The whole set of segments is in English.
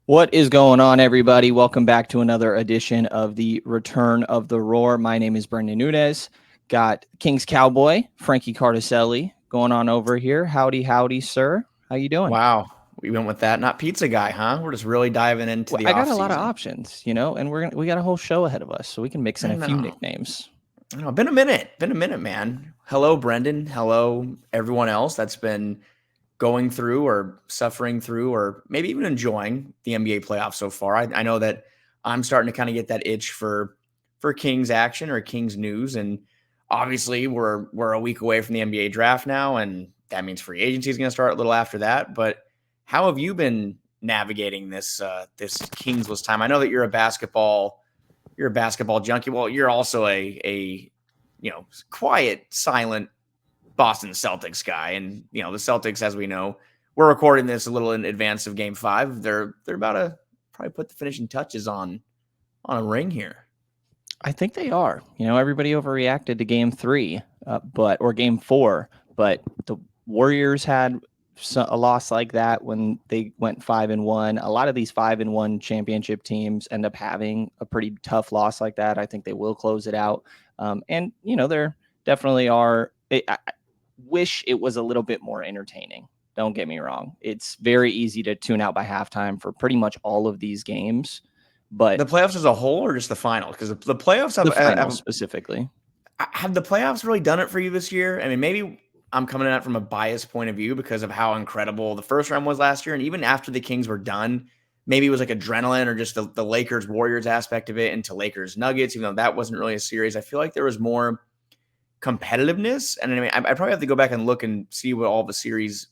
What is going on, everybody? Welcome back to another edition of the Return of the Roar. My name is Brandon Nunes. Got Kings Cowboy, Frankie Cartoscelli going on over here. Howdy, howdy, sir. How you doing? Wow, we went with that. Not pizza guy, huh? We're just really diving into Well, the I off got a lot of season. options, and we got a whole show ahead of us, so we can mix in I a few know. nicknames. I know. Been a minute. Been a minute, man. Hello, Brenden. Hello, everyone else that's been going through or suffering through or maybe even enjoying the NBA playoffs so far. I know that I'm starting to kind of get that itch for Kings action or Kings news, and obviously we're a week away from the NBA draft now, and that means free agency is going to start a little after that. But how have you been navigating this Kingsless time? I know that you're a basketball junkie. Well, you're also a quiet, silent Boston Celtics guy, and the Celtics, as we know, we're recording this a little in advance of Game 5. They're about to probably put the finishing touches on a ring here. I think they are. Everybody overreacted to Game 3, or Game 4, but the Warriors had a loss like that when they went 5-1. A lot of these 5-1 championship teams end up having a pretty tough loss like that. I think they will close it out, and there definitely are. I wish it was a little bit more entertaining. Don't get me wrong; it's very easy to tune out by halftime for pretty much all of these games. But The playoffs as a whole, or just the final? Because the playoffs the finals specifically. have the playoffs really done it for you this year? I mean, maybe I'm coming at it from a biased point of view because of how incredible the first round was last year, and even after the Kings were done, maybe it was like adrenaline or just the Lakers Warriors aspect of it into Lakers Nuggets, even though that wasn't really a series. I feel like there was more competitiveness, and I mean, I probably have to go back and look and see what all the series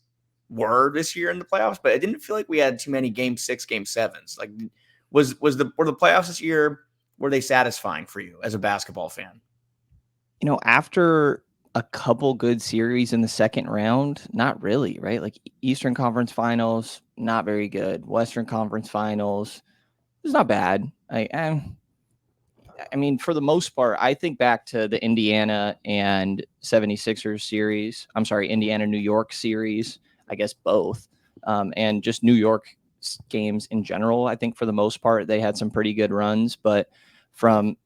were this year in the playoffs, but it didn't feel like we had too many Game 6, Game 7s. Like, were the playoffs this year, were they satisfying for you as a basketball fan? After a couple good series in the second round, not really, right? Like Eastern Conference Finals, not very good. Western Conference Finals, it's not bad. I mean, for the most part, I think back to the Indiana and 76ers series. I'm sorry, Indiana New York series, I guess both. And just New York games in general. I think for the most part, they had some pretty good runs. But from,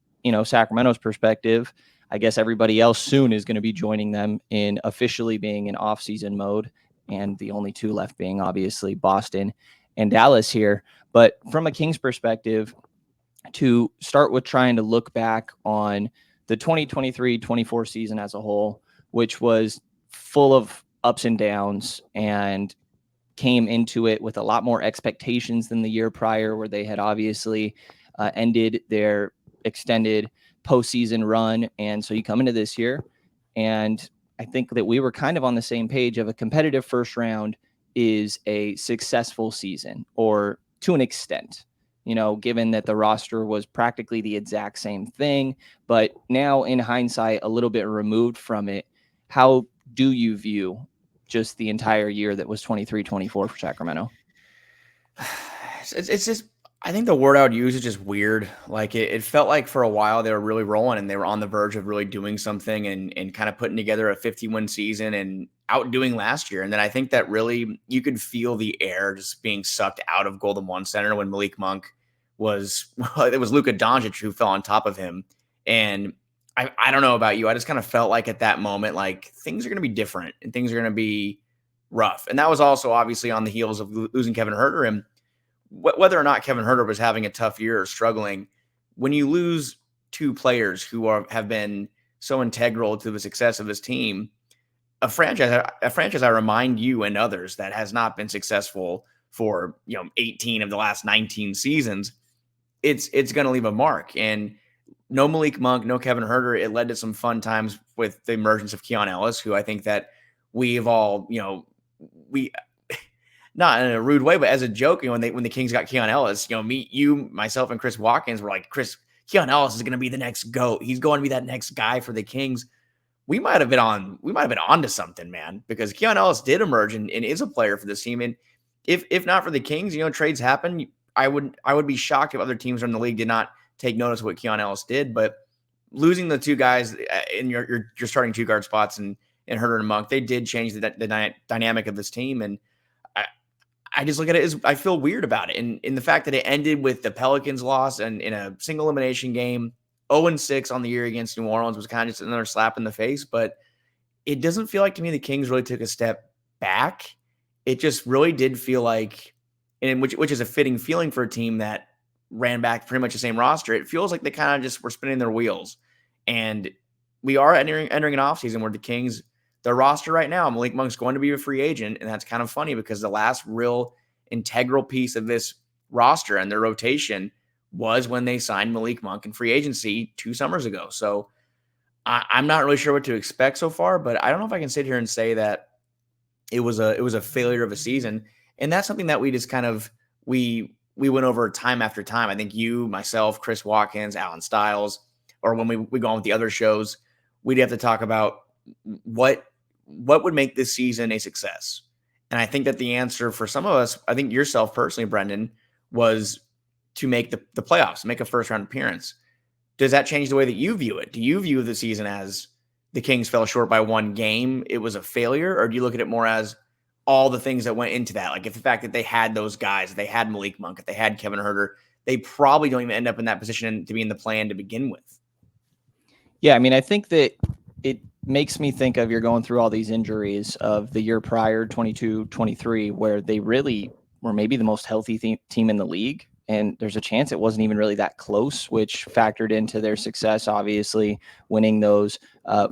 Sacramento's perspective, I guess everybody else soon is going to be joining them in officially being in off-season mode. And the only two left being obviously Boston and Dallas here. But from a Kings perspective, to start with trying to look back on the 2023-24 season as a whole, which was full of ups and downs and came into it with a lot more expectations than the year prior, where they had obviously ended their extended postseason run. And so you come into this year, and I think that we were kind of on the same page of a competitive first round is a successful season, or to an extent, given that the roster was practically the exact same thing. But now, in hindsight, a little bit removed from it, how do you view just the entire year that was 23-24 for Sacramento? It's just, I think the word I would use is just weird. Like it felt like for a while they were really rolling and they were on the verge of really doing something and kind of putting together a 50-win season and outdoing last year. And then I think that really you could feel the air just being sucked out of Golden One Center when Malik Monk was, well, it was Luka Doncic who fell on top of him. And I don't know about you. I just kind of felt like at that moment, like things are going to be different and things are going to be rough. And that was also obviously on the heels of losing Kevin Herter. And whether or not Kevin Herter was having a tough year or struggling, when you lose two players who have been so integral to the success of this team, a franchise I remind you and others that has not been successful for 18 of the last 19 seasons, it's going to leave a mark. And no Malik Monk, no Kevin Herter. It led to some fun times with the emergence of Keon Ellis, who I think that we've all, we not in a rude way, but as a joke, when the Kings got Keon Ellis, me, you, myself, and Chris Watkins were like, Keon Ellis is going to be the next GOAT. He's going to be that next guy for the Kings. We might have been on to something, man, because Keon Ellis did emerge and is a player for this team. And if not for the Kings, trades happen. I would be shocked if other teams in the league did not take notice of what Keon Ellis did. But losing the two guys in your starting two guard spots and Herter and Monk, they did change the dynamic of this team. And I just look at it as I feel weird about it. And in the fact that it ended with the Pelicans loss and in a single elimination game, 0-6 on the year against New Orleans was kind of just another slap in the face. But it doesn't feel like to me the Kings really took a step back. It just really did feel like, and which is a fitting feeling for a team that ran back pretty much the same roster. It feels like they kind of just were spinning their wheels. And we are entering an offseason where the Kings, their roster right now, Malik Monk's going to be a free agent. And that's kind of funny because the last real integral piece of this roster and their rotation was when they signed Malik Monk in free agency 2 summers ago. So I'm not really sure what to expect so far, but I don't know if I can sit here and say that it was a failure of a season. And that's something that we just kind of we went over time after time. I think you, myself, Chris Watkins, Alan Stiles, or when we go on with the other shows, we'd have to talk about what would make this season a success. And I think that the answer for some of us, I think yourself personally, Brenden, was to make the playoffs, make a first round appearance. Does that change the way that you view it? Do you view the season as the Kings fell short by 1 game, it was a failure? Or do you look at it more as all the things that went into that? Like if the fact that they had those guys, they had Malik Monk, if they had Kevin Huerter, they probably don't even end up in that position to be in the plan to begin with. Yeah, I mean, I think that it makes me think of you're going through all these injuries of the year prior, 22-23, where they really were maybe the most healthy team in the league. And there's a chance it wasn't even really that close, which factored into their success, obviously, winning those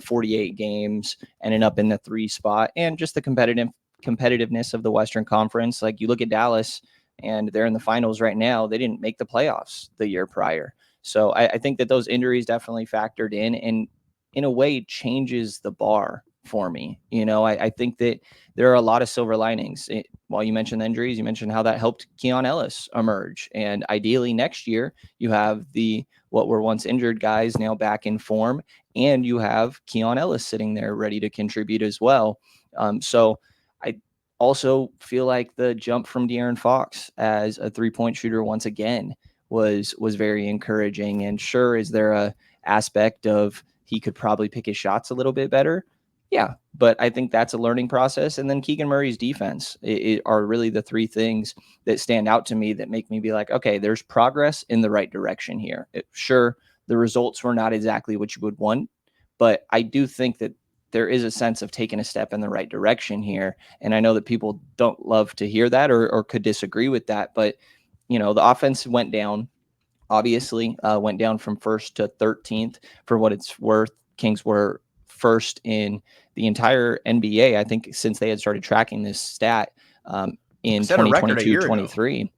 48 games, ending up in the 3 spot, and just the competitiveness of the Western Conference. Like you look at Dallas, and they're in the finals right now. They didn't make the playoffs the year prior. So I think that those injuries definitely factored in a way changes the bar for me. I think that there are a lot of silver linings. While you mentioned the injuries, you mentioned how that helped Keon Ellis emerge. And ideally next year, you have what were once injured guys now back in form, and you have Keon Ellis sitting there ready to contribute as well. So I also feel like the jump from De'Aaron Fox as a 3-point shooter once again was very encouraging. And sure, is there a aspect of he could probably pick his shots a little bit better? Yeah, but I think that's a learning process. And then Keegan Murray's defense are really the 3 things that stand out to me that make me be like, okay, there's progress in the right direction here. Sure, the results were not exactly what you would want, but I do think that there is a sense of taking a step in the right direction here. And I know that people don't love to hear that or could disagree with that, but the offense went down, obviously, went down from 1st to 13th. For what it's worth, Kings were 1st in the entire NBA, I think, since they had started tracking this stat in 2022-23.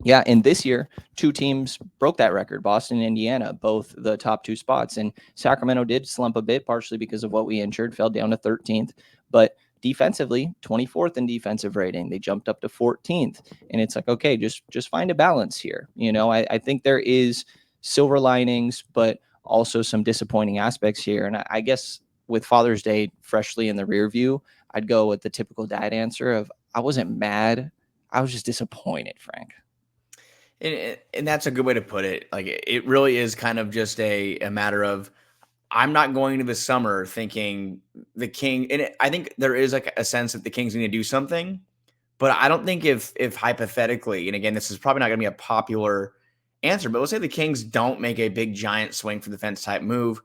Yeah, and this year, 2 teams broke that record, Boston and Indiana, both the top 2 spots. And Sacramento did slump a bit, partially because of what we injured, fell down to 13th. But defensively, 24th in defensive rating. They jumped up to 14th. And it's like, okay, just find a balance here. I think there is silver linings, but also some disappointing aspects here. And I guess with Father's Day freshly in the rear view, I'd go with the typical dad answer of, I wasn't mad. I was just disappointed, Frank. And that's a good way to put it. Like it really is kind of just a matter of, I'm not going to the summer thinking the King, and I think there is like a sense that the Kings need to do something, but I don't think if hypothetically, and again, this is probably not going to be a popular answer, but let's say the Kings don't make a big giant swing for the fence type move.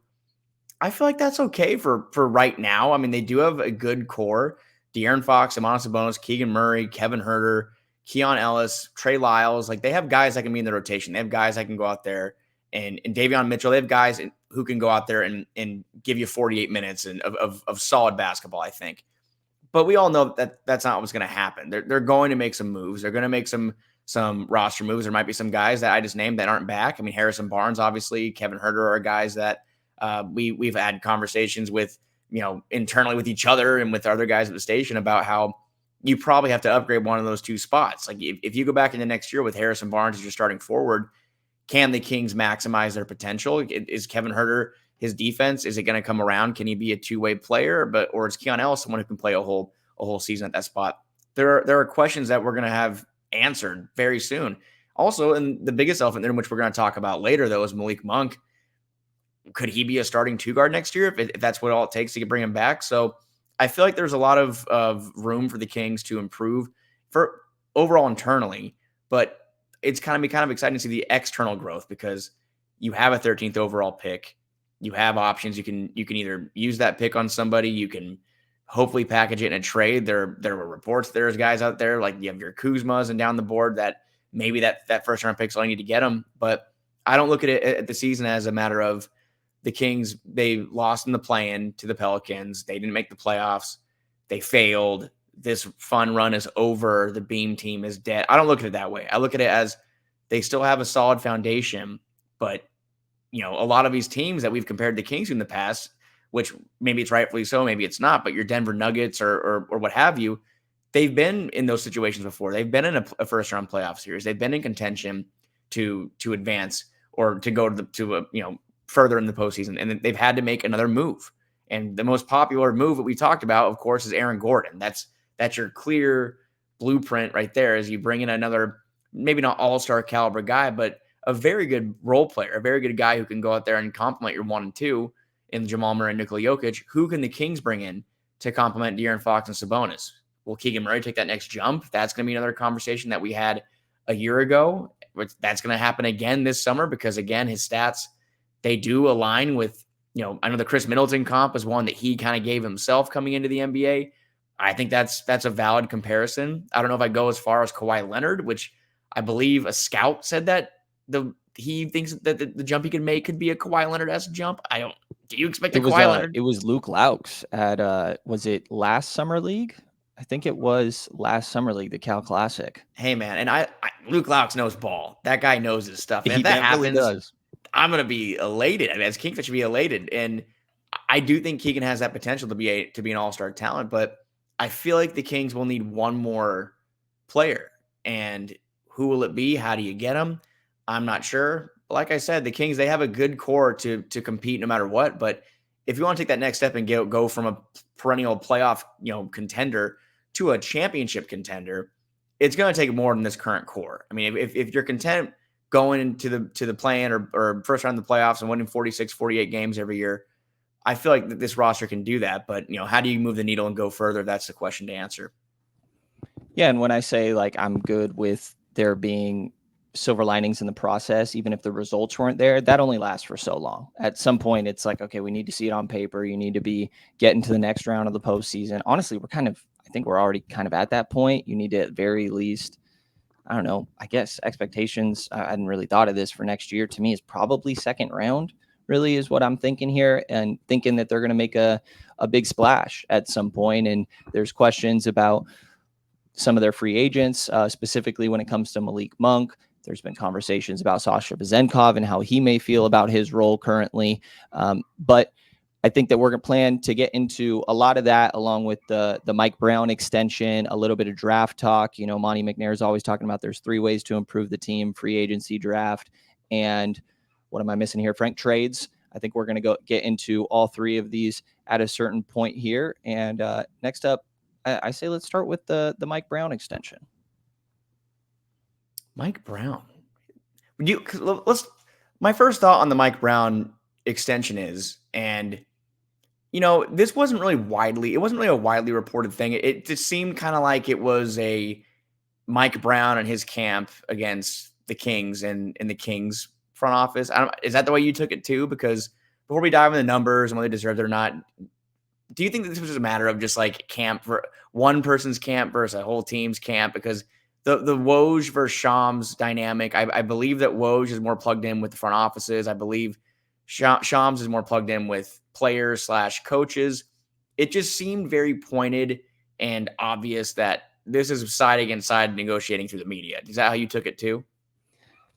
I feel like that's okay for right now. I mean, they do have a good core: De'Aaron Fox, Sabonis Sabonis, Keegan Murray, Kevin Huerter, Keon Ellis, Trey Lyles. Like they have guys that can be in the rotation. They have guys that can go out there and Davion Mitchell. They have guys who can go out there and give you 48 minutes of solid basketball, I think. But we all know that that's not what's going to happen. They're going to make some moves. They're going to make some roster moves. There might be some guys that I just named that aren't back. I mean, Harrison Barnes, obviously, Kevin Huerter are guys that we've had conversations with, internally with each other and with other guys at the station about how you probably have to upgrade one of those 2 spots. Like if you go back into next year with Harrison Barnes as your starting forward, can the Kings maximize their potential? Is Kevin Huerter, his defense, is it going to come around? Can he be a 2-way player? Or is Keon Ellis someone who can play a whole season at that spot? There are questions that we're going to have answered very soon. Also, and the biggest elephant in the room, which we're going to talk about later, though, is Malik Monk. Could he be a starting 2 guard next year if that's what all it takes to bring him back? So I feel like there's a lot of room for the Kings to improve. overall internally, but it's kind of exciting to see the external growth because you have a 13th overall pick. You have options. You can either use that pick on somebody. You can hopefully package it in a trade. There were reports there's guys out there like you have your Kuzmas and down the board that maybe that first round pick's all you need to get them. But I don't look at it at the season as a matter of the Kings. They lost in the play-in to the Pelicans. They didn't make the playoffs. They failed. This fun run is over. The Beam team is dead. I don't look at it that way. I look at it as they still have a solid foundation, but a lot of these teams that we've compared the Kings to in the past, which maybe it's rightfully so, maybe it's not, but your Denver Nuggets or what have you, they've been in those situations before. They've been in a first round playoff series. They've been in contention to advance or to go to further in the postseason, and they've had to make another move. And the most popular move that we talked about, of course, is Aaron Gordon. That's your clear blueprint right there as you bring in another, maybe not all-star caliber guy, but a very good role player, a very good guy who can go out there and complement your 1 and 2 in Jamal Murray and Nikola Jokic. Who can the Kings bring in to complement De'Aaron Fox and Sabonis? Will Keegan Murray take that next jump? That's going to be another conversation that we had a year ago. That's going to happen again this summer because, again, his stats, they do align with, I know the Chris Middleton comp is one that he kind of gave himself coming into the NBA. I think that's a valid comparison. I don't know if I go as far as Kawhi Leonard, which I believe a scout said that he thinks that the jump he can make could be a Kawhi Leonard-esque jump. Do you expect Kawhi Leonard? It was Luke Laux at was it last summer league? I think it was last summer league, the Cal Classic. Hey man, and Luke Laux knows ball. That guy knows his stuff. And He if that definitely happens, does. I'm gonna be elated. I mean, as Kingfish should be elated, and I do think Keegan has that potential to be an all-star talent. But I feel like the Kings will need one more player, and who will it be? How do you get him? I'm not sure. But like I said, the Kings, they have a good core to compete no matter what. But if you want to take that next step and go from a perennial playoff contender to a championship contender, it's going to take more than this current core. I mean, if you're content going into the play-in or first round of the playoffs and winning 46, 48 games every year, I feel like this roster can do that. But how do you move the needle and go further? That's the question to answer. Yeah, and when I say like I'm good with there being silver linings in the process, even if the results weren't there, that only lasts for so long. At some point, it's like, okay, we need to see it on paper. You need to be getting to the next round of the postseason. Honestly, I think we're already kind of at that point. You need to at very least, I don't know, I guess expectations, I hadn't really thought of this for next year. To me, is probably second round, really is what I'm thinking here, and thinking that they're going to make a big splash at some point. And there's questions about some of their free agents, specifically when it comes to Malik Monk. There's been conversations about Sasha Bezenkov and how he may feel about his role currently. But I think that we're going to plan to get into a lot of that, along with the Mike Brown extension, a little bit of draft talk. Monty McNair is always talking about there's 3 ways to improve the team: free agency, draft, and what am I missing here? Frank, trades. I think we're going to get into all 3 of these at a certain point here. And next up, I say let's start with the Mike Brown extension. Mike Brown. My first thought on the Mike Brown extension is, and this wasn't really a widely reported thing. It just seemed kind of like it was a Mike Brown and his camp against the Kings and in the Kings front office. Is that the way you took it too? Because before we dive into the numbers and whether they deserved it or not, do you think that this was just a matter of just like camp for one person's camp versus a whole team's camp? Because the Woj versus Shams dynamic, I believe that Woj is more plugged in with the front offices. I believe Shams is more plugged in with players / coaches. It just seemed very pointed and obvious that this is side against side negotiating through the media. Is that how you took it too?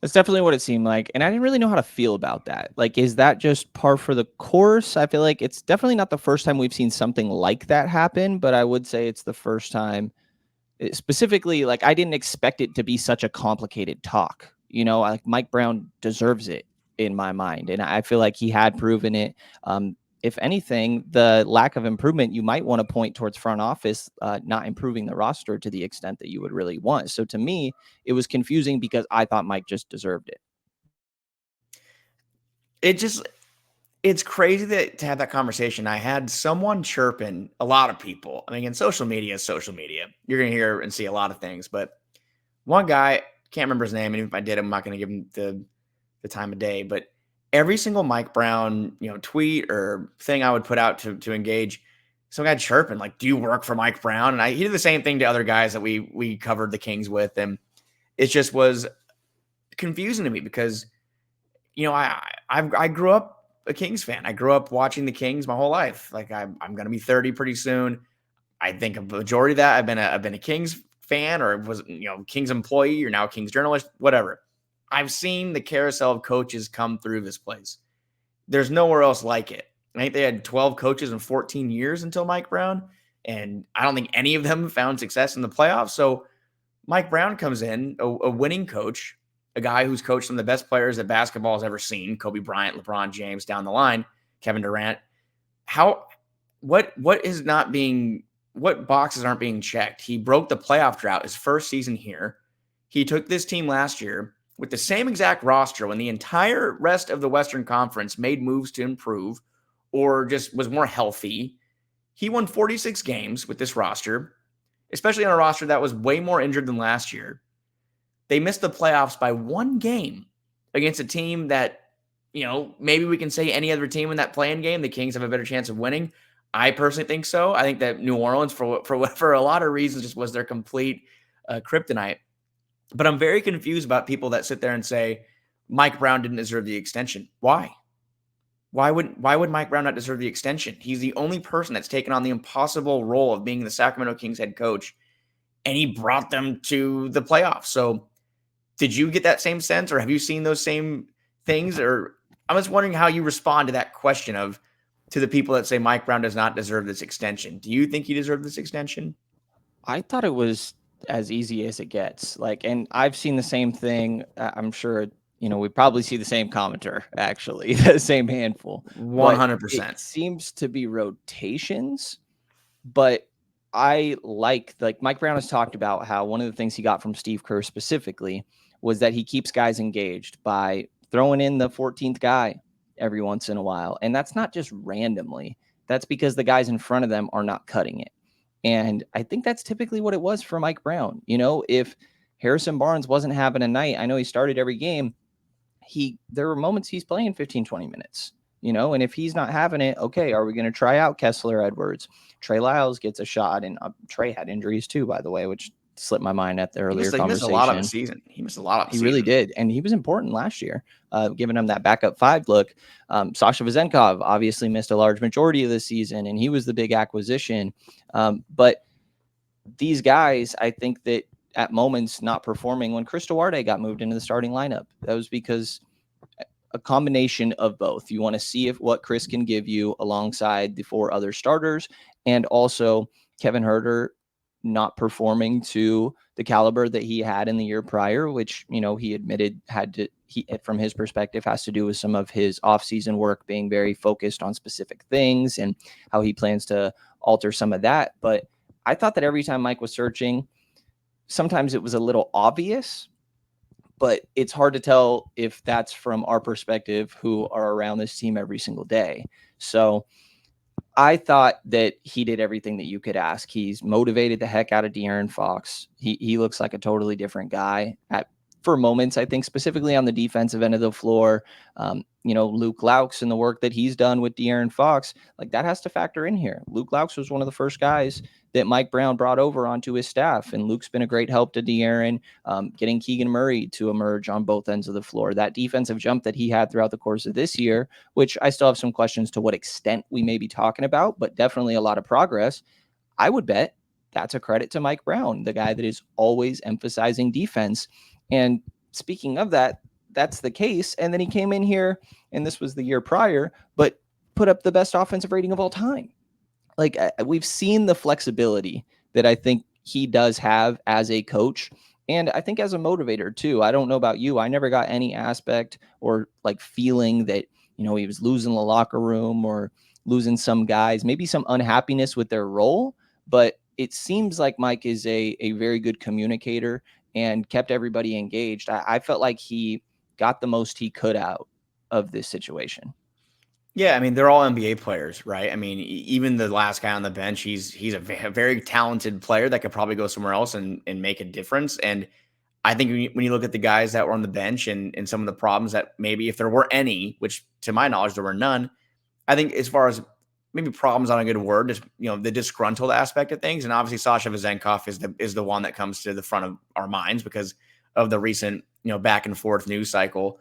That's definitely what it seemed like. And I didn't really know how to feel about that. Like, is that just par for the course? I feel like it's definitely not the first time we've seen something like that happen, but I would say it's the first time specifically. Like, I didn't expect it to be such a complicated talk. Like Mike Brown deserves it in my mind. And I feel like he had proven it. If anything, the lack of improvement, you might want to point towards front office, not improving the roster to the extent that you would really want. So to me, it was confusing because I thought Mike just deserved it. It's crazy to have that conversation. I had someone chirping, a lot of people. I mean, social media is social media. You're going to hear and see a lot of things, but one guy, can't remember his name, and if I did, I'm not going to give him the time of day, but every single Mike Brown, tweet or thing I would put out to engage, some guy chirping like, "Do you work for Mike Brown?" And he did the same thing to other guys that we covered the Kings with, and it just was confusing to me because I grew up a Kings fan. I grew up watching the Kings my whole life. Like I'm going to be 30 pretty soon. I think a majority of that I've been a Kings fan or was Kings employee or now Kings journalist, whatever. I've seen the carousel of coaches come through this place. There's nowhere else like it. I think they had 12 coaches in 14 years until Mike Brown, and I don't think any of them found success in the playoffs. So Mike Brown comes in, a winning coach, a guy who's coached some of the best players that basketball has ever seen, Kobe Bryant, LeBron James, down the line, Kevin Durant. What is not being, what boxes aren't being checked? He broke the playoff drought his first season here. He took this team last year with the same exact roster when the entire rest of the Western Conference made moves to improve or just was more healthy. He won 46 games with this roster, especially on a roster that was way more injured than last year. They missed the playoffs by one game against a team that, maybe we can say any other team in that play-in game, the Kings have a better chance of winning. I personally think so. I think that New Orleans, for a lot of reasons, just was their complete kryptonite. But I'm very confused about people that sit there and say Mike Brown didn't deserve the extension. Why? Why would Mike Brown not deserve the extension? He's the only person that's taken on the impossible role of being the Sacramento Kings head coach, and he brought them to the playoffs. So did you get that same sense, or have you seen those same things? Or I'm just wondering how you respond to that question to the people that say Mike Brown does not deserve this extension. Do you think he deserved this extension? I thought it was as easy as it gets. And I've seen the same thing. I'm sure, we probably see the same commenter, actually, the same handful. 100%. It seems to be rotations, but I like Mike Brown has talked about how one of the things he got from Steve Kerr specifically was that he keeps guys engaged by throwing in the 14th guy every once in a while. And that's not just randomly. That's because the guys in front of them are not cutting it. And I think that's typically what it was for Mike Brown. If Harrison Barnes wasn't having a night, I know he started every game. There were moments he's playing 15, 20 minutes, and if he's not having it, okay, are we going to try out Kessler Edwards? Trey Lyles gets a shot, and Trey had injuries too, by the way, which slipped my mind at the earlier conversation. He missed a lot of the season. He really did, and he was important last year, giving him that backup five look. Sasha Vezenkov obviously missed a large majority of the season, and he was the big acquisition. But these guys, I think that at moments not performing when Chris Duarte got moved into the starting lineup, that was because a combination of both. You want to see what Chris can give you alongside the four other starters, and also Kevin Huerter not performing to the caliber that he had in the year prior, which, he admitted from his perspective, has to do with some of his offseason work being very focused on specific things and how he plans to alter some of that. But I thought that every time Mike was searching, sometimes it was a little obvious, but it's hard to tell if that's from our perspective who are around this team every single day. So I thought that he did everything that you could ask. He's motivated the heck out of De'Aaron Fox. He looks like a totally different guy for moments, I think, specifically on the defensive end of the floor. Luke Laux and the work that he's done with De'Aaron Fox, that has to factor in here. Luke Laux was one of the first guys that Mike Brown brought over onto his staff, and Luke's been a great help to De'Aaron, getting Keegan Murray to emerge on both ends of the floor. That defensive jump that he had throughout the course of this year, which I still have some questions to what extent we may be talking about, but definitely a lot of progress. I would bet that's a credit to Mike Brown, the guy that is always emphasizing defense. And speaking of that, that's the case. And then he came in here, and this was the year prior, but put up the best offensive rating of all time. We've seen the flexibility that I think he does have as a coach, and I think as a motivator too. I don't know about you. I never got any aspect or feeling that, he was losing the locker room or losing some guys, maybe some unhappiness with their role. But it seems like Mike is a very good communicator and kept everybody engaged. I felt like he got the most he could out of this situation. Yeah, I mean, they're all NBA players, right? I mean, even the last guy on the bench, he's a very talented player that could probably go somewhere else and make a difference. And I think when you look at the guys that were on the bench and some of the problems that maybe if there were any, which to my knowledge there were none, I think as far as maybe problems on a good word, just the disgruntled aspect of things, and obviously Sasha Vezenkov is the one that comes to the front of our minds because of the recent back and forth news cycle.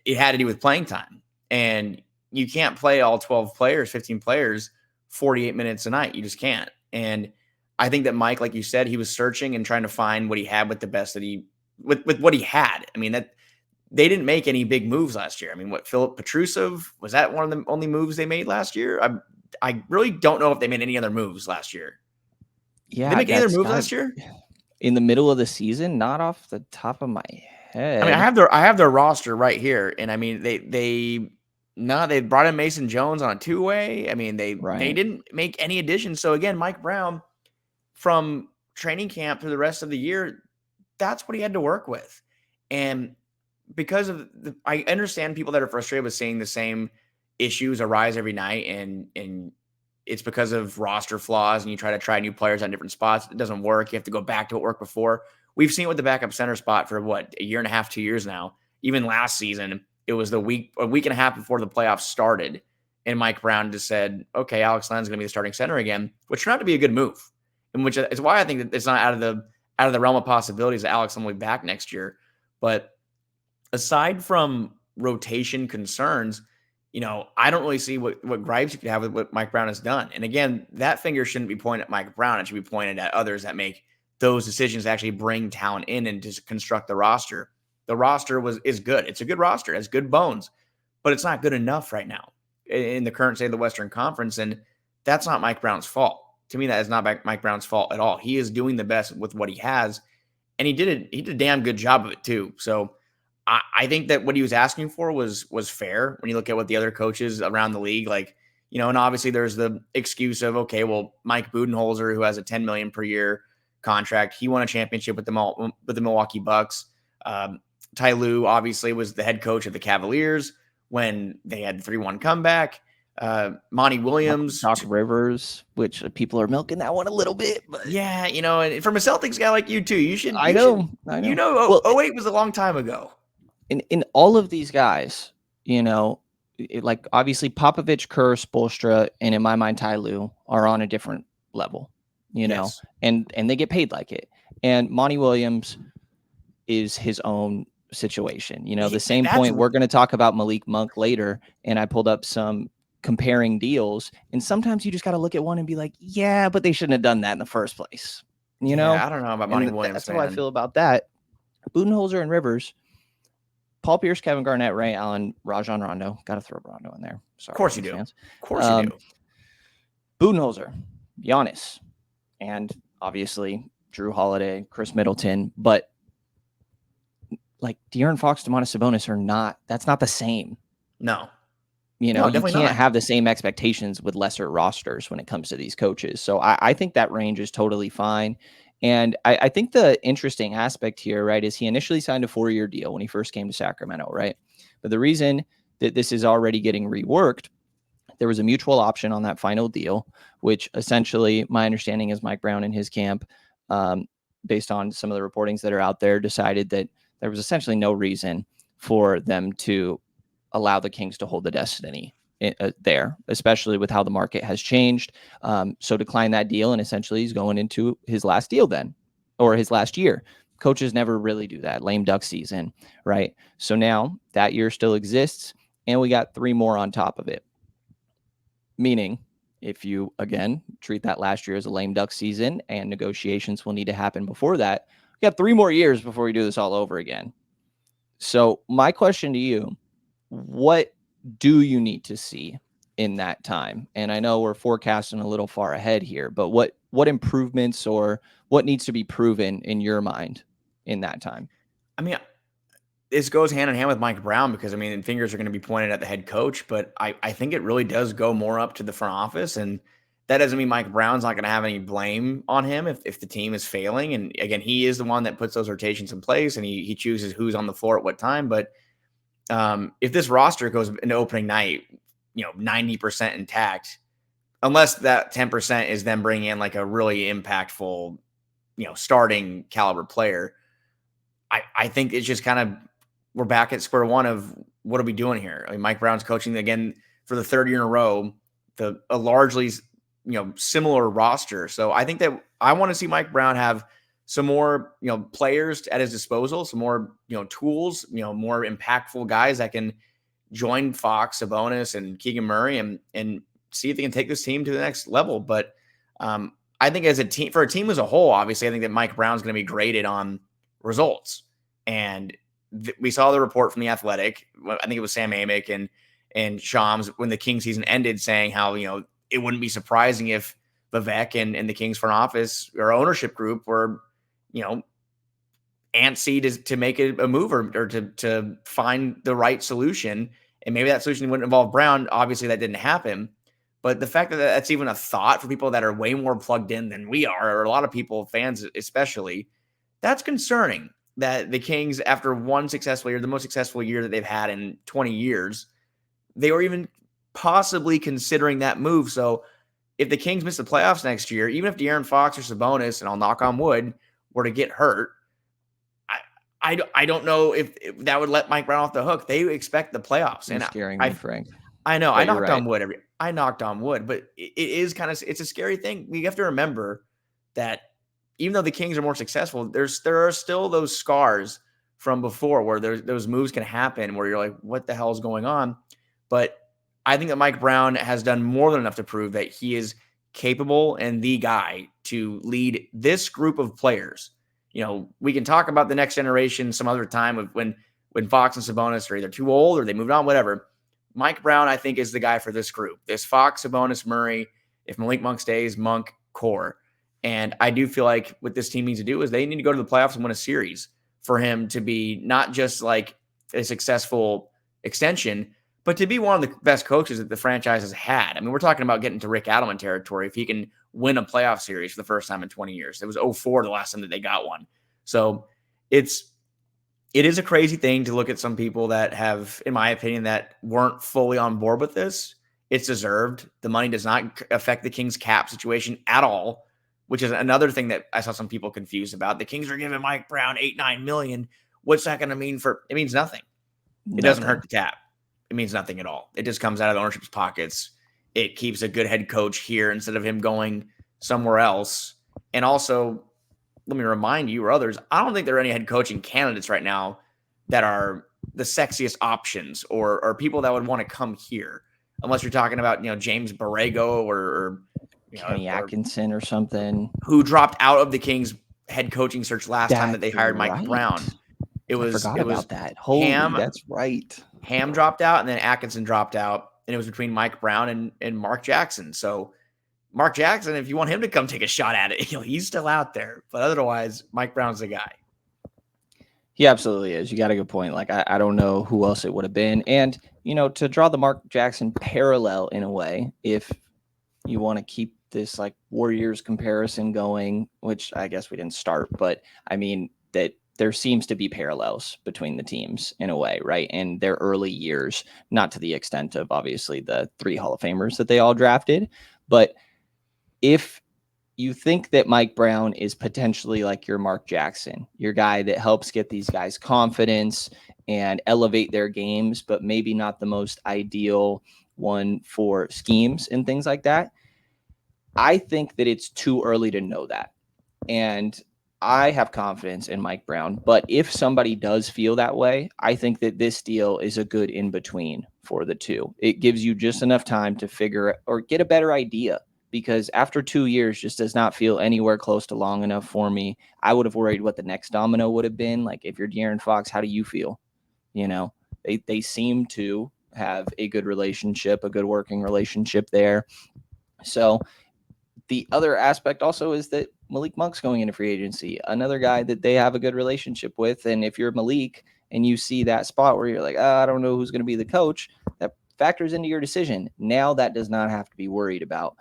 It had to do with playing time, and you can't play all 12 players, 15 players, 48 minutes a night. You just can't. And I think that Mike, like you said, he was searching and trying to find what he had with the best that he with what he had. I mean, that they didn't make any big moves last year. I mean, what Philip Petrusev, was that one of the only moves they made last year? I really don't know if they made any other moves last year. Did they Yeah, make any other that's moves got last year? in the middle of the season, not off the top of my head. I mean, I have their roster right here, and I mean they brought in Mason Jones on a two-way. I mean, they Right. didn't make any additions. So again, Mike Brown from training camp through the rest of the year, that's what he had to work with. And because of I understand people that are frustrated with seeing the same issues arise every night, and it's because of roster flaws, and you try new players on different spots. It doesn't work. You have to go back to what worked before. We've seen it with the backup center spot for what, a year and a half, 2 years now. Even last season, it was a week and a half before the playoffs started, and Mike Brown just said, "Okay, Alex Len's going to be the starting center again," which turned out to be a good move, and which is why I think that it's not out of the realm of possibilities that Alex will be back next year. But aside from rotation concerns, I don't really see what gripes you could have with what Mike Brown has done. And again, that finger shouldn't be pointed at Mike Brown. It should be pointed at others that make those decisions to actually bring talent in and to construct the roster. The roster is good. It's a good roster. It has good bones, but it's not good enough right now in the current state of the Western Conference. And that's not Mike Brown's fault. To me, that is not Mike Brown's fault at all. He is doing the best with what he has, and he did a damn good job of it too. So I think that what he was asking for was fair when you look at what the other coaches around the league, like, and obviously there's the excuse of, okay, well, Mike Budenholzer, who has a $10 million per year contract, he won a championship with the Milwaukee Bucks. Ty Lue obviously was the head coach of the Cavaliers when they had the 3-1 comeback. Monty Williams, Doc Rivers, which people are milking that one a little bit, but yeah, and from a Celtics guy like you too, I know. Well, 08 was a long time ago. In all of these guys, like obviously Popovich, Kerr, Spoelstra, and in my mind Ty Lue are on a different level, Yes. and they get paid like it. And Monty Williams is his own situation. The same point we're going to talk about Malik Monk later, and I pulled up some comparing deals, and sometimes you just got to look at one and be like, yeah, but they shouldn't have done that in the first place. I don't know about Monty Williams. That's how I feel about that. Budenholzer and Rivers, Paul Pierce, Kevin Garnett, Ray Allen, Rajon Rondo. Got to throw Rondo in there. Sorry, of course you do. Fans. Of course you do. Budenholzer, Giannis, and obviously Drew Holiday, Chris Middleton, but like De'Aaron Fox, Domantas Sabonis are not. That's not the same. No. You can't have the same expectations with lesser rosters when it comes to these coaches. So I think that range is totally fine. And I think the interesting aspect here, right, is he initially signed a 4-year deal when he first came to Sacramento, right? But the reason that this is already getting reworked, there was a mutual option on that final deal, which essentially my understanding is Mike Brown and his camp, based on some of the reportings that are out there, decided that there was essentially no reason for them to allow the Kings to hold the destiny there, especially with how the market has changed. So decline that deal, and essentially he's going into his last deal then, or his last year. Coaches never really do that. Lame duck season, right? So now that year still exists, and we got 3 more on top of it. Meaning, if you, again, treat that last year as a lame duck season and negotiations will need to happen before that, we got 3 more years before we do this all over again. So my question to you, what do you need to see in that time? And I know we're forecasting a little far ahead here, but what improvements or what needs to be proven in your mind in that time? I mean, this goes hand in hand with Mike Brown because, fingers are going to be pointed at the head coach, but I think it really does go more up to the front office. And that doesn't mean Mike Brown's not going to have any blame on him if the team is failing. And again, he is the one that puts those rotations in place, and he chooses who's on the floor at what time. But if this roster goes into opening night, 90% intact, unless that 10% is them bringing in like a really impactful, starting caliber player, I think it's just kind of we're back at square one of what are we doing here? I mean, Mike Brown's coaching again for the third year in a row, a largely similar roster. So I think that I want to see Mike Brown have some more players at his disposal, some more tools, more impactful guys that can join Fox, Sabonis, and Keegan Murray, and see if they can take this team to the next level. But I think as a team, for a team as a whole, obviously, I think that Mike Brown's going to be graded on results. And we saw the report from The Athletic. I think it was Sam Amick and Shams when the Kings season ended, saying how it wouldn't be surprising if Vivek and the Kings front office or ownership group were antsy to make a move or to find the right solution. And maybe that solution wouldn't involve Brown. Obviously, that didn't happen. But the fact that that's even a thought for people that are way more plugged in than we are, or a lot of people, fans especially, that's concerning that the Kings, after one successful year, the most successful year that they've had in 20 years, they were even possibly considering that move. So if the Kings miss the playoffs next year, even if De'Aaron Fox or Sabonis, and I'll knock on wood, were to get hurt, I don't know if that would let Mike Brown off the hook. They expect the playoffs. You're scaring me, Frank. I know. But I knocked on wood, but it is it's a scary thing. We have to remember that even though the Kings are more successful, there are still those scars from before where those moves can happen where you're like, what the hell is going on? But I think that Mike Brown has done more than enough to prove that he is capable and the guy to lead this group of players. We can talk about the next generation some other time of when Fox and Sabonis are either too old or they moved on, whatever. Mike Brown, I think, is the guy for this group. This Fox, Sabonis, Murray, if Malik Monk stays, Monk core. And I do feel like what this team needs to do is they need to go to the playoffs and win a series for him to be not just like a successful extension, but to be one of the best coaches that the franchise has had. I mean, we're talking about getting to Rick Adelman territory if he can win a playoff series for the first time in 20 years. It was 2004 the last time that they got one. So it is a crazy thing to look at some people that have, in my opinion, that weren't fully on board with this. It's deserved. The money does not affect the Kings cap situation at all, which is another thing that I saw some people confused about. The Kings are giving Mike Brown $8-9 million. What's that going to mean it means nothing. It doesn't hurt the cap. It means nothing at all. It just comes out of the ownership's pockets. It keeps a good head coach here instead of him going somewhere else. And also, let me remind you or others, I don't think there are any head coaching candidates right now that are the sexiest options or people that would want to come here, unless you're talking about, James Borrego or Kenny Atkinson or something, who dropped out of the Kings head coaching search last time that they hired Mike Brown. I forgot about that. That's right. Ham dropped out, and then Atkinson dropped out, and it was between Mike Brown and Mark Jackson. So Mark Jackson, if you want him to come take a shot at it, he's still out there. But otherwise, Mike Brown's the guy. He absolutely is. You got a good point. Like, I don't know who else it would have been. And, to draw the Mark Jackson parallel in a way, if you want to keep this like Warriors comparison going, which I guess we didn't start, but I mean that there seems to be parallels between the teams in a way, right? And their early years, not to the extent of obviously the 3 Hall of Famers that they all drafted, but if you think that Mike Brown is potentially like your Mark Jackson, your guy that helps get these guys confidence and elevate their games, but maybe not the most ideal one for schemes and things like that, I think that it's too early to know that. And I have confidence in Mike Brown, but if somebody does feel that way, I think that this deal is a good in-between for the two. It gives you just enough time to figure or get a better idea, because after 2 years just does not feel anywhere close to long enough for me. I would have worried what the next domino would have been. Like, if you're De'Aaron Fox, how do you feel? They seem to have a good relationship, a good working relationship there. So the other aspect also is that Malik Monk's going into free agency, another guy that they have a good relationship with. And if you're Malik and you see that spot where you're like, I don't know who's going to be the coach, that factors into your decision. Now that does not have to be worried about,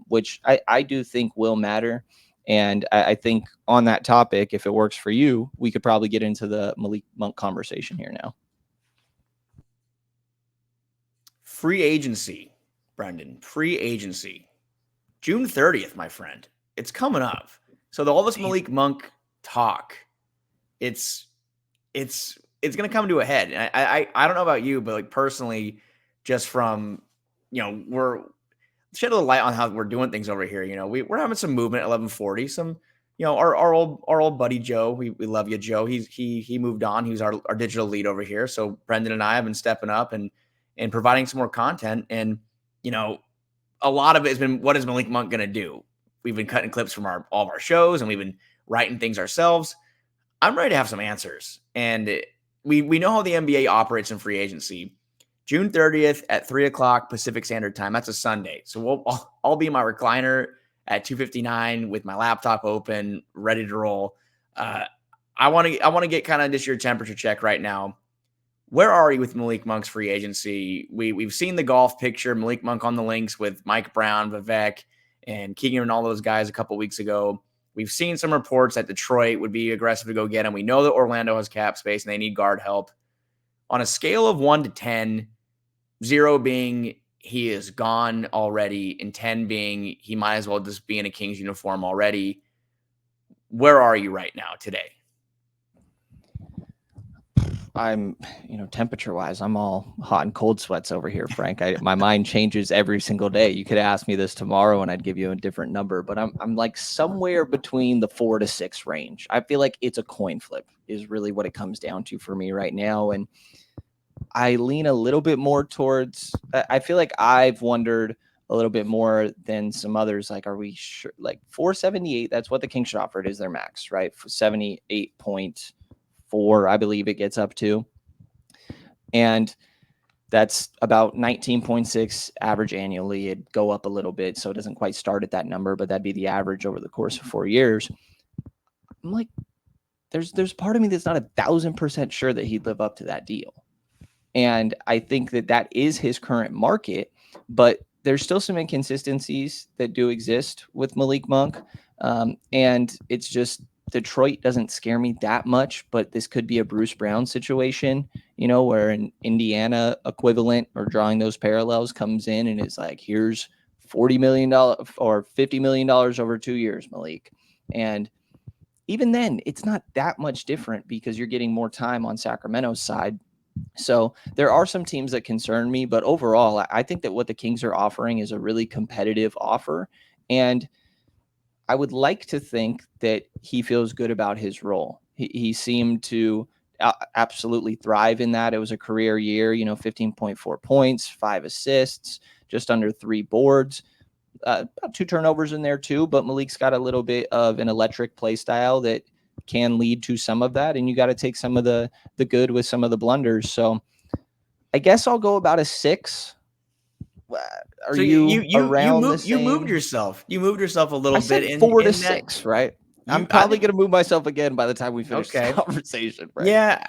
which I do think will matter. And I think on that topic, if it works for you, we could probably get into the Malik Monk conversation here now. Free agency, Brenden. Free agency. June 30th, my friend. It's coming up. So all this Malik Monk talk, it's it's going to come to a head. And I don't know about you, but like personally, just from, we're shed a little light on how we're doing things over here. We're having some movement at 1140, some, our old buddy, Joe, we love you, Joe. He moved on. He was our digital lead over here. So Brenden and I have been stepping up and providing some more content. And, a lot of it has been, what is Malik Monk going to do? We've been cutting clips from all of our shows, and we've been writing things ourselves. I'm ready to have some answers. And we know how the NBA operates in free agency. June 30th at 3:00 Pacific Standard Time. That's a Sunday. So I'll be in my recliner at 2:59 with my laptop open, ready to roll. I want to get kind of just your temperature check right now. Where are you with Malik Monk's free agency? We've seen the golf picture, Malik Monk on the links with Mike Brown, Vivek, and Keegan and all those guys a couple weeks ago. We've seen some reports that Detroit would be aggressive to go get him. We know that Orlando has cap space and they need guard help. On a scale of 1 to 10, 0 being he is gone already, and 10 being he might as well just be in a Kings uniform already, where are you right now today? I'm, temperature wise, I'm all hot and cold sweats over here, Frank. My mind changes every single day. You could ask me this tomorrow and I'd give you a different number, but I'm like somewhere between the 4 to 6 range. I feel like it's a coin flip is really what it comes down to for me right now. And I lean a little bit more towards, I feel like I've wondered a little bit more than some others. Like, are we sure? Like 478, that's what the Kings should offer. It is their max, right? For 78.4, I believe it gets up to. And that's about 19.6 average annually. It'd go up a little bit, so it doesn't quite start at that number, but that'd be the average over the course of 4 years. I'm like, there's part of me that's not 1,000% sure that he'd live up to that deal. And I think that is his current market, but there's still some inconsistencies that do exist with Malik Monk. And it's just Detroit doesn't scare me that much, but this could be a Bruce Brown situation, where an Indiana equivalent or drawing those parallels comes in and is like, here's $40 million or $50 million over 2 years, Malik. And even then, it's not that much different because you're getting more time on Sacramento's side. So there are some teams that concern me, but overall, I think that what the Kings are offering is a really competitive offer. And I would like to think that he feels good about his role. He seemed to absolutely thrive in that. It was a career year, 15.4 points, 5 assists, just under 3 boards, about 2 turnovers in there too. But Malik's got a little bit of an electric play style that can lead to some of that. And you got to take some of the good with some of the blunders. So I guess I'll go about a 6. Are so you around moved, the same? You moved yourself a little bit in 4 to in 6, right? I'm probably going to move myself again by the time we finish this conversation. Right? Yeah,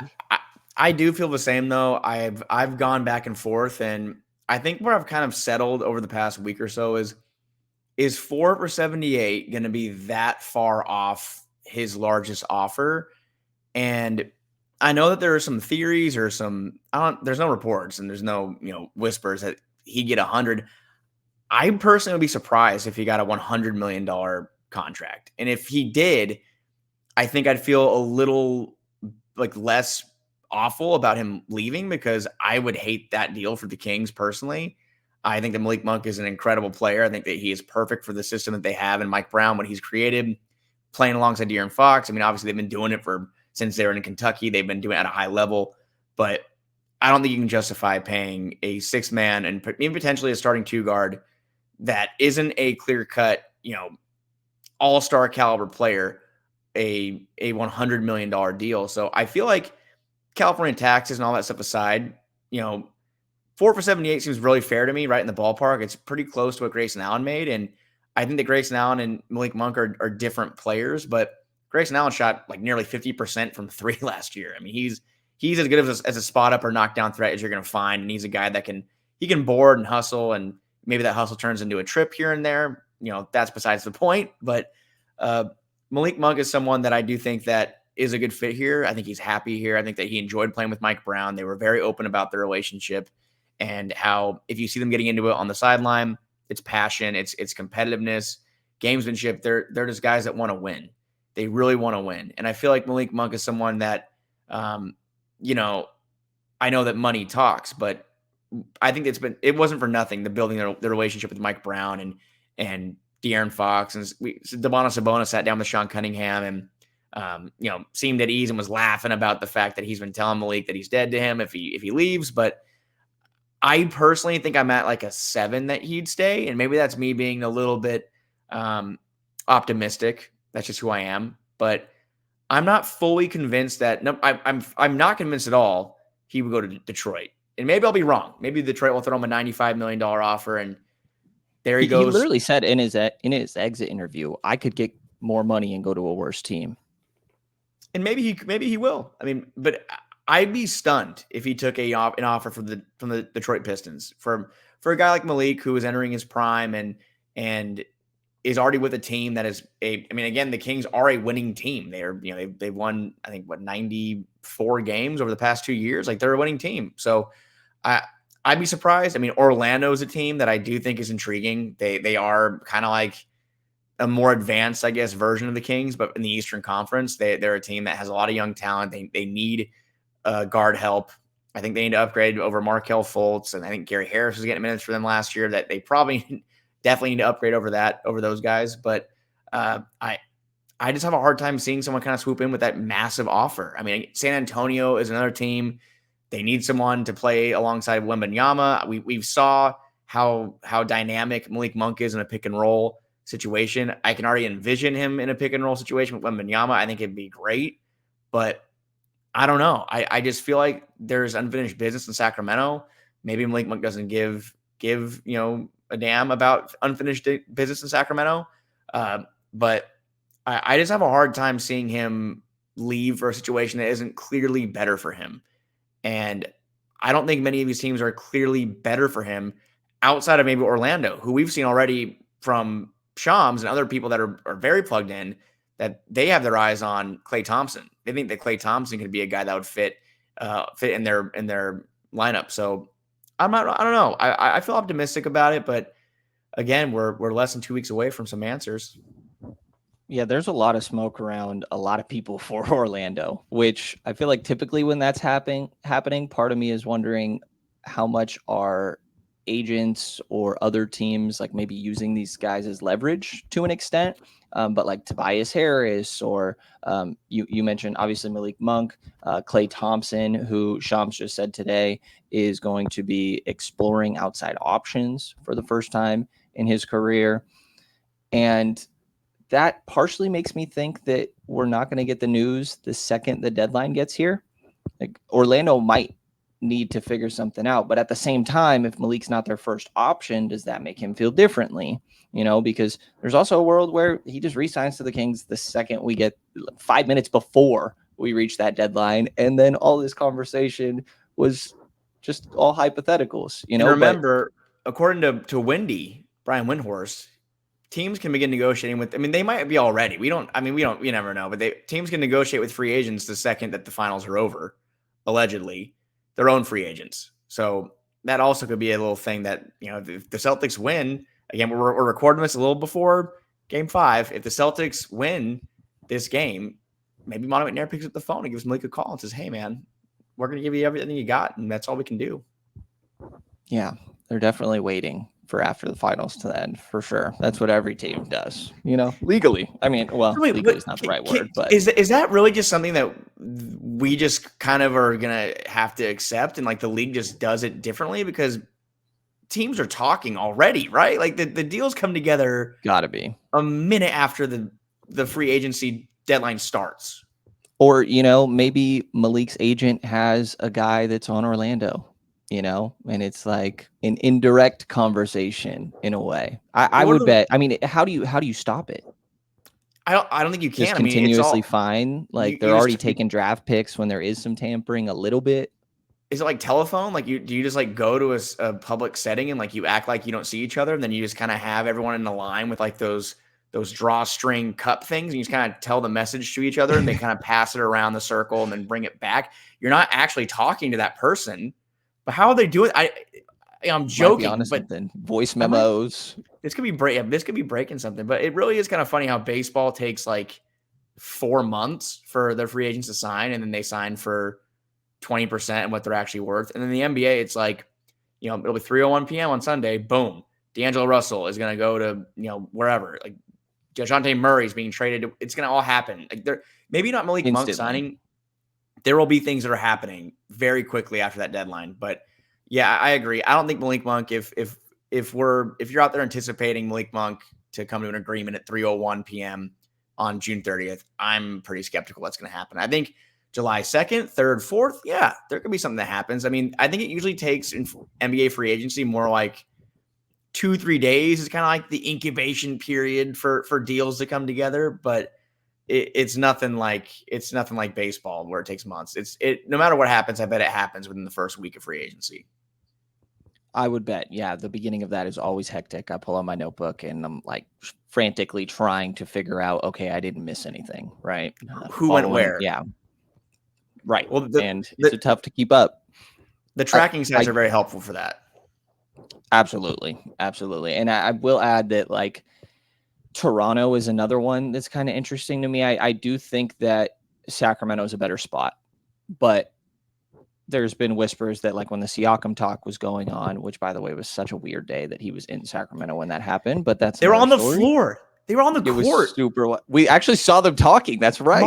I do feel the same though. I've gone back and forth, and I think where I've kind of settled over the past week or so is 4 for 78 going to be that far off his largest offer? And I know that there are some theories or there's no reports and there's no, whispers that he'd get 100. I personally would be surprised if he got a $100 million contract. And if he did, I think I'd feel a little like less awful about him leaving because I would hate that deal for the Kings personally. I think that Malik Monk is an incredible player. I think that he is perfect for the system that they have and Mike Brown, what he's created, playing alongside De'Aaron Fox. I mean, obviously they've been doing it since they were in Kentucky. They've been doing it at a high level, but I don't think you can justify paying a 6-man and even potentially a starting 2 guard that isn't a clear-cut, all-star caliber player, a $100 million deal. So I feel like California taxes and all that stuff aside, 4 for 78 seems really fair to me, right in the ballpark. It's pretty close to what Grayson Allen made. And I think that Grayson Allen and Malik Monk are different players, but Grayson Allen shot like nearly 50% from 3 last year. I mean, he's as good as a spot up or knockdown threat as you're going to find. And he's a guy that can board and hustle, and maybe that hustle turns into a trip here and there. That's besides the point. But Malik Monk is someone that I do think that is a good fit here. I think he's happy here. I think that he enjoyed playing with Mike Brown. They were very open about their relationship and how if you see them getting into it on the sideline, it's passion, it's competitiveness, gamesmanship. They're just guys that want to win. They really want to win. And I feel like Malik Monk is someone that You know, I know that money talks, but I think it wasn't for nothing, the building the relationship with Mike Brown and De'Aaron Fox, and Demonis Sabonis sat down with Sean Cunningham and seemed at ease and was laughing about the fact that he's been telling Malik that he's dead to him if he leaves. But I personally think I'm at like a 7 that he'd stay, and maybe that's me being a little bit optimistic. That's just who I am. But I'm not fully convinced that I'm not convinced at all he would go to Detroit. And maybe I'll be wrong. Maybe Detroit will throw him a $95 million offer, and there he goes. He literally said in his exit interview, "I could get more money and go to a worse team." And maybe he will. I mean, but I'd be stunned if he took an offer from the Detroit Pistons for a guy like Malik, who is entering his prime and is already with a team that is again, the Kings are a winning team. They've won, I think, 94 games over the past 2 years. Like, they're a winning team. So I'd be surprised. I mean, Orlando is a team that I do think is intriguing. They are kind of like a more advanced, I guess, version of the Kings, but in the Eastern Conference, they're a team that has a lot of young talent. They need guard help. I think they need to upgrade over Markelle Fultz, and I think Gary Harris was getting minutes for them last year. That they probably definitely need to upgrade over those guys. But I just have a hard time seeing someone kind of swoop in with that massive offer. I mean, San Antonio is another team. They need someone to play alongside Wembanyama. We saw how dynamic Malik Monk is in a pick and roll situation. I can already envision him in a pick and roll situation with Wembanyama. I think it'd be great, but I don't know. I just feel like there's unfinished business in Sacramento. Maybe Malik Monk doesn't give a damn about unfinished business in Sacramento. But I just have a hard time seeing him leave for a situation that isn't clearly better for him. And I don't think many of these teams are clearly better for him outside of maybe Orlando, who we've seen already from Shams and other people that are very plugged in, that they have their eyes on Klay Thompson. They think that Klay Thompson could be a guy that would fit in their lineup. So I don't know. I feel optimistic about it, but again, we're less than 2 weeks away from some answers. Yeah, there's a lot of smoke around a lot of people for Orlando, which I feel like typically when that's happening, part of me is wondering how much are agents or other teams like maybe using these guys as leverage to an extent. But like Tobias Harris or you mentioned obviously Malik Monk, Klay Thompson, who Shams just said today is going to be exploring outside options for the first time in his career. And that partially makes me think that we're not going to get the news the second the deadline gets here. Like, Orlando might need to figure something out, but at the same time, if Malik's not their first option, does that make him feel differently? Because there's also a world where he just re-signs to the Kings the second we get 5 minutes before we reach that deadline, and then all this conversation was just all hypotheticals. And remember, according to Brian Windhorst, teams can begin negotiating with, they might be already. We never know, but teams can negotiate with free agents the second that the finals are over, allegedly, their own free agents. So that also could be a little thing that, if the Celtics win, again, we're recording this a little before game 5. If the Celtics win this game, maybe Monte McNair picks up the phone and gives Malik a call and says, "Hey man, we're going to give you everything you got, and that's all we can do." Yeah, they're definitely waiting for after the finals to end, for sure. That's what every team does, legally. Legally is not the right word, but is that really just something that we just kind of are going to have to accept, and like the league just does it differently because teams are talking already, right? Like the deals come together gotta be a minute after the free agency deadline starts. Or, maybe Malik's agent has a guy that's on Orlando, and it's like an indirect conversation in a way. I would bet. How do you stop it? I don't think you can. Just continuously fine. Like they're already taking draft picks when there is some tampering a little bit. Is it like telephone? Like do you just like go to a public setting and like you act like you don't see each other, and then you just kind of have everyone in the line with like those drawstring cup things, and you just kind of tell the message to each other, and they kind of pass it around the circle and then bring it back. You're not actually talking to that person. But how are they doing? I'm joking, but voice memos. This could be breaking something. But it really is kind of funny how baseball takes like 4 months for their free agents to sign, and then they sign for 20% of what they're actually worth. And then the NBA, it's like, it'll be 3:01 p.m. on Sunday. Boom. D'Angelo Russell is going to go to, wherever. Like DeJounte Murray's being traded. It's going to all happen. Like maybe not Malik Monk signing. There will be things that are happening very quickly after that deadline. But yeah, I agree. I don't think Malik Monk, if you're out there anticipating Malik Monk to come to an agreement at 3:01 p.m. on June 30th, I'm pretty skeptical that's going to happen. I think July 2nd, 3rd, 4th, yeah, there could be something that happens. I mean, I think it usually takes in NBA free agency more like 2-3 days is kind of like the incubation period for deals to come together, but it's nothing like baseball where it takes months. No matter what happens, I bet it happens within the first week of free agency. I would bet. Yeah. The beginning of that is always hectic. I pull out my notebook and I'm like frantically trying to figure out, okay, I didn't miss anything. Right. Who went where? Yeah. Right. Well, it's tough to keep up. The tracking sites are very helpful for that. Absolutely. Absolutely. And I will add that like Toronto is another one that's kind of interesting to me. I do think that Sacramento is a better spot, but there's been whispers that like when the Siakam talk was going on, which by the way was such a weird day that he was in Sacramento when that happened, but they were on the floor. They were on the court. Was super. We actually saw them talking. That's right.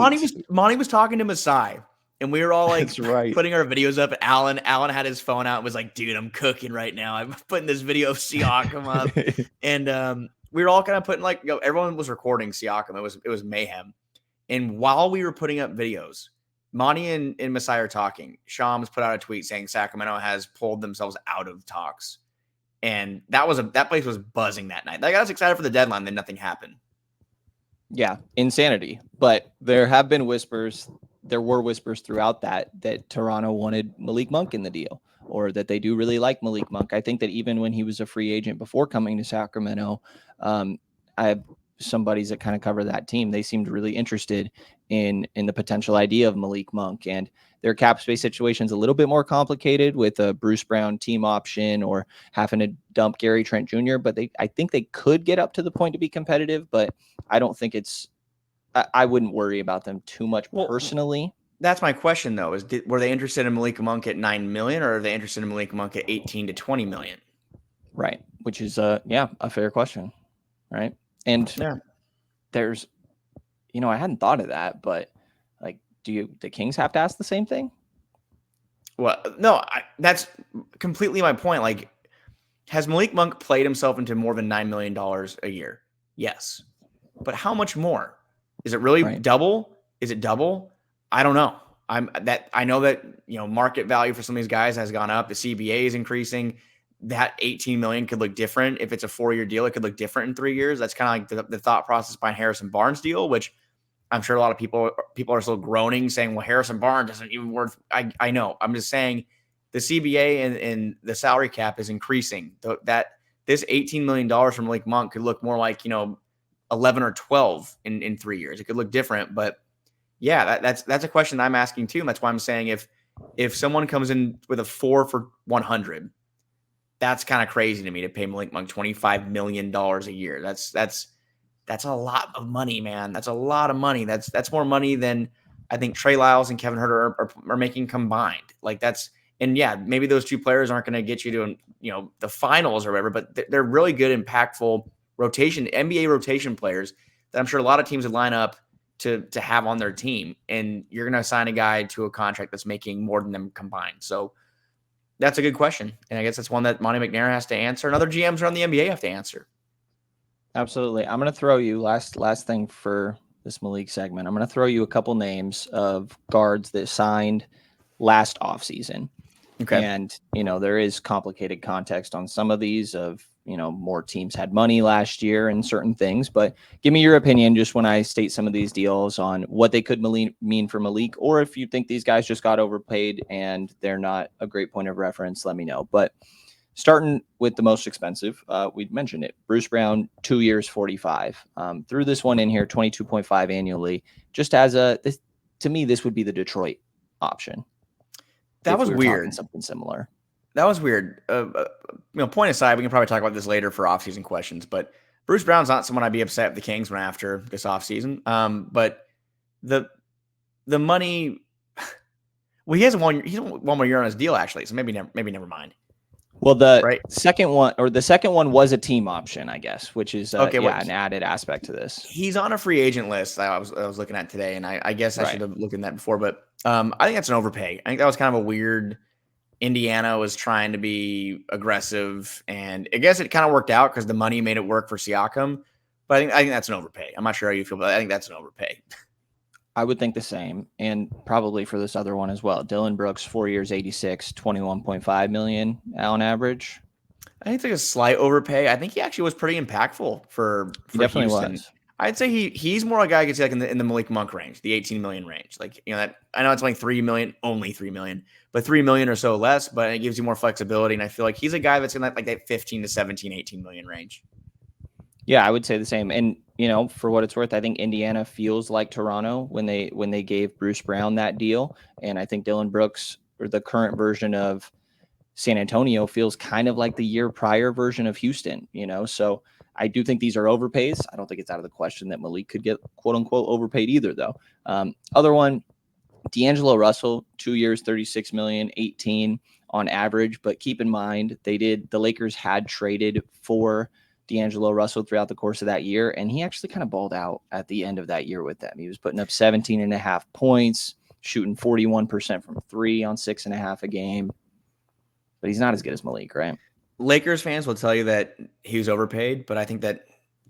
Monty was talking to Masai, and we were all like putting our videos up. Alan had his phone out and was like, dude, I'm cooking right now. I'm putting this video of Siakam up. And we were all kind of putting like, everyone was recording Siakam. It was mayhem. And while we were putting up videos, Monty and Masai are talking. Shams put out a tweet saying Sacramento has pulled themselves out of talks. And that place was buzzing that night. That got us excited for the deadline, then nothing happened. Yeah, insanity. But there were whispers throughout that Toronto wanted Malik Monk in the deal, or that they do really like Malik Monk. I think that even when he was a free agent before coming to Sacramento, I have some buddies that kind of cover that team. They seemed really interested in the potential idea of Malik Monk, and their cap space situation is a little bit more complicated with a Bruce Brown team option or having to dump Gary Trent Jr. But I think they could get up to the point to be competitive, but I don't think I wouldn't worry about them too much personally. That's my question though, were they interested in Malik Monk at $9 million, or are they interested in Malik Monk at 18 to 20 million? Right. Which is a fair question. Right. And there's, I hadn't thought of that, but like, do the Kings have to ask the same thing? Well, no, that's completely my point. Like, has Malik Monk played himself into more than $9 million a year? Yes. But how much more? Is it really double? Is it double? I don't know. I know that, market value for some of these guys has gone up. The CBA is increasing. That 18 million could look different. If it's a 4-year deal, it could look different in 3 years. That's kind of like the thought process behind Harrison Barnes deal, which I'm sure a lot of people are still groaning, saying, well, Harrison Barnes isn't even worth. I know. I'm just saying the CBA and the salary cap is increasing. That this $18 million from Malik Monk could look more like, 11 or 12 in 3 years. It could look different, but yeah, that's a question I'm asking too. And that's why I'm saying if someone comes in with a 4 for 100, that's kind of crazy to me to pay Malik Monk $25 million a year. That's a lot of money, man. That's a lot of money. That's more money than I think Trey Lyles and Kevin Huerter are making combined. Like and yeah, maybe those two players aren't going to get you to, the finals or whatever, but they're really good, impactful NBA rotation players that I'm sure a lot of teams would line up to have on their team. And you're going to sign a guy to a contract that's making more than them combined. So that's a good question. And I guess that's one that Monty McNair has to answer, and other GMs around the NBA have to answer. Absolutely. I'm going to throw you last thing for this Malik segment. I'm going to throw you a couple names of guards that signed last offseason. Okay. And, there is complicated context on some of these of, more teams had money last year and certain things, but give me your opinion just when I state some of these deals on what they could mean for Malik, or if you think these guys just got overpaid and they're not a great point of reference, let me know. But starting with the most expensive, we mentioned it, Bruce Brown, 2 years, 45. Threw this one in here, 22.5 annually, just as to me, this would be the Detroit option. That was weird. Something similar. That was weird. Point aside, we can probably talk about this later for offseason questions, but Bruce Brown's not someone I'd be upset if the Kings went after this offseason. But the money. Well, he has one. He's one more year on his deal actually, so maybe never mind. Well, the Right? second one was a team option, I guess, which is Okay. an added aspect to this. He's on a free agent list I was looking at today, and I guess I should Right. have looked at that before, but I think that's an overpay. I think that was kind of a weird. Indiana was trying to be aggressive, and I guess it kind of worked out because the money made it work for Siakam. But I think that's an overpay. I'm not sure how you feel, but I think that's an overpay. I would think the same, and probably for this other one as well. Dylan Brooks, 4 years, 86, 21.5 million on average. I think it's like a slight overpay. I think he actually was pretty impactful for He definitely Houston. was. I'd say he's more a guy I could see like in the Malik Monk range, the 18 million range. Like, that I know it's only 3 million, but 3 million or so less, but it gives you more flexibility. And I feel like he's a guy that's in that 15 to 17, 18 million range. Yeah, I would say the same. And, for what it's worth, I think Indiana feels like Toronto when they gave Bruce Brown that deal. And I think Dylan Brooks, or the current version of San Antonio, feels kind of like the year prior version of Houston, So I do think these are overpays. I don't think it's out of the question that Malik could get quote unquote overpaid either, though. Other one, D'Angelo Russell, 2 years, 36 million, 18 on average. But keep in mind, the Lakers had traded for D'Angelo Russell throughout the course of that year, and he actually kind of balled out at the end of that year with them. He was putting up 17.5 points, shooting 41% from three on 6.5 a game. But he's not as good as Malik, right? Lakers fans will tell you that he was overpaid, but I think that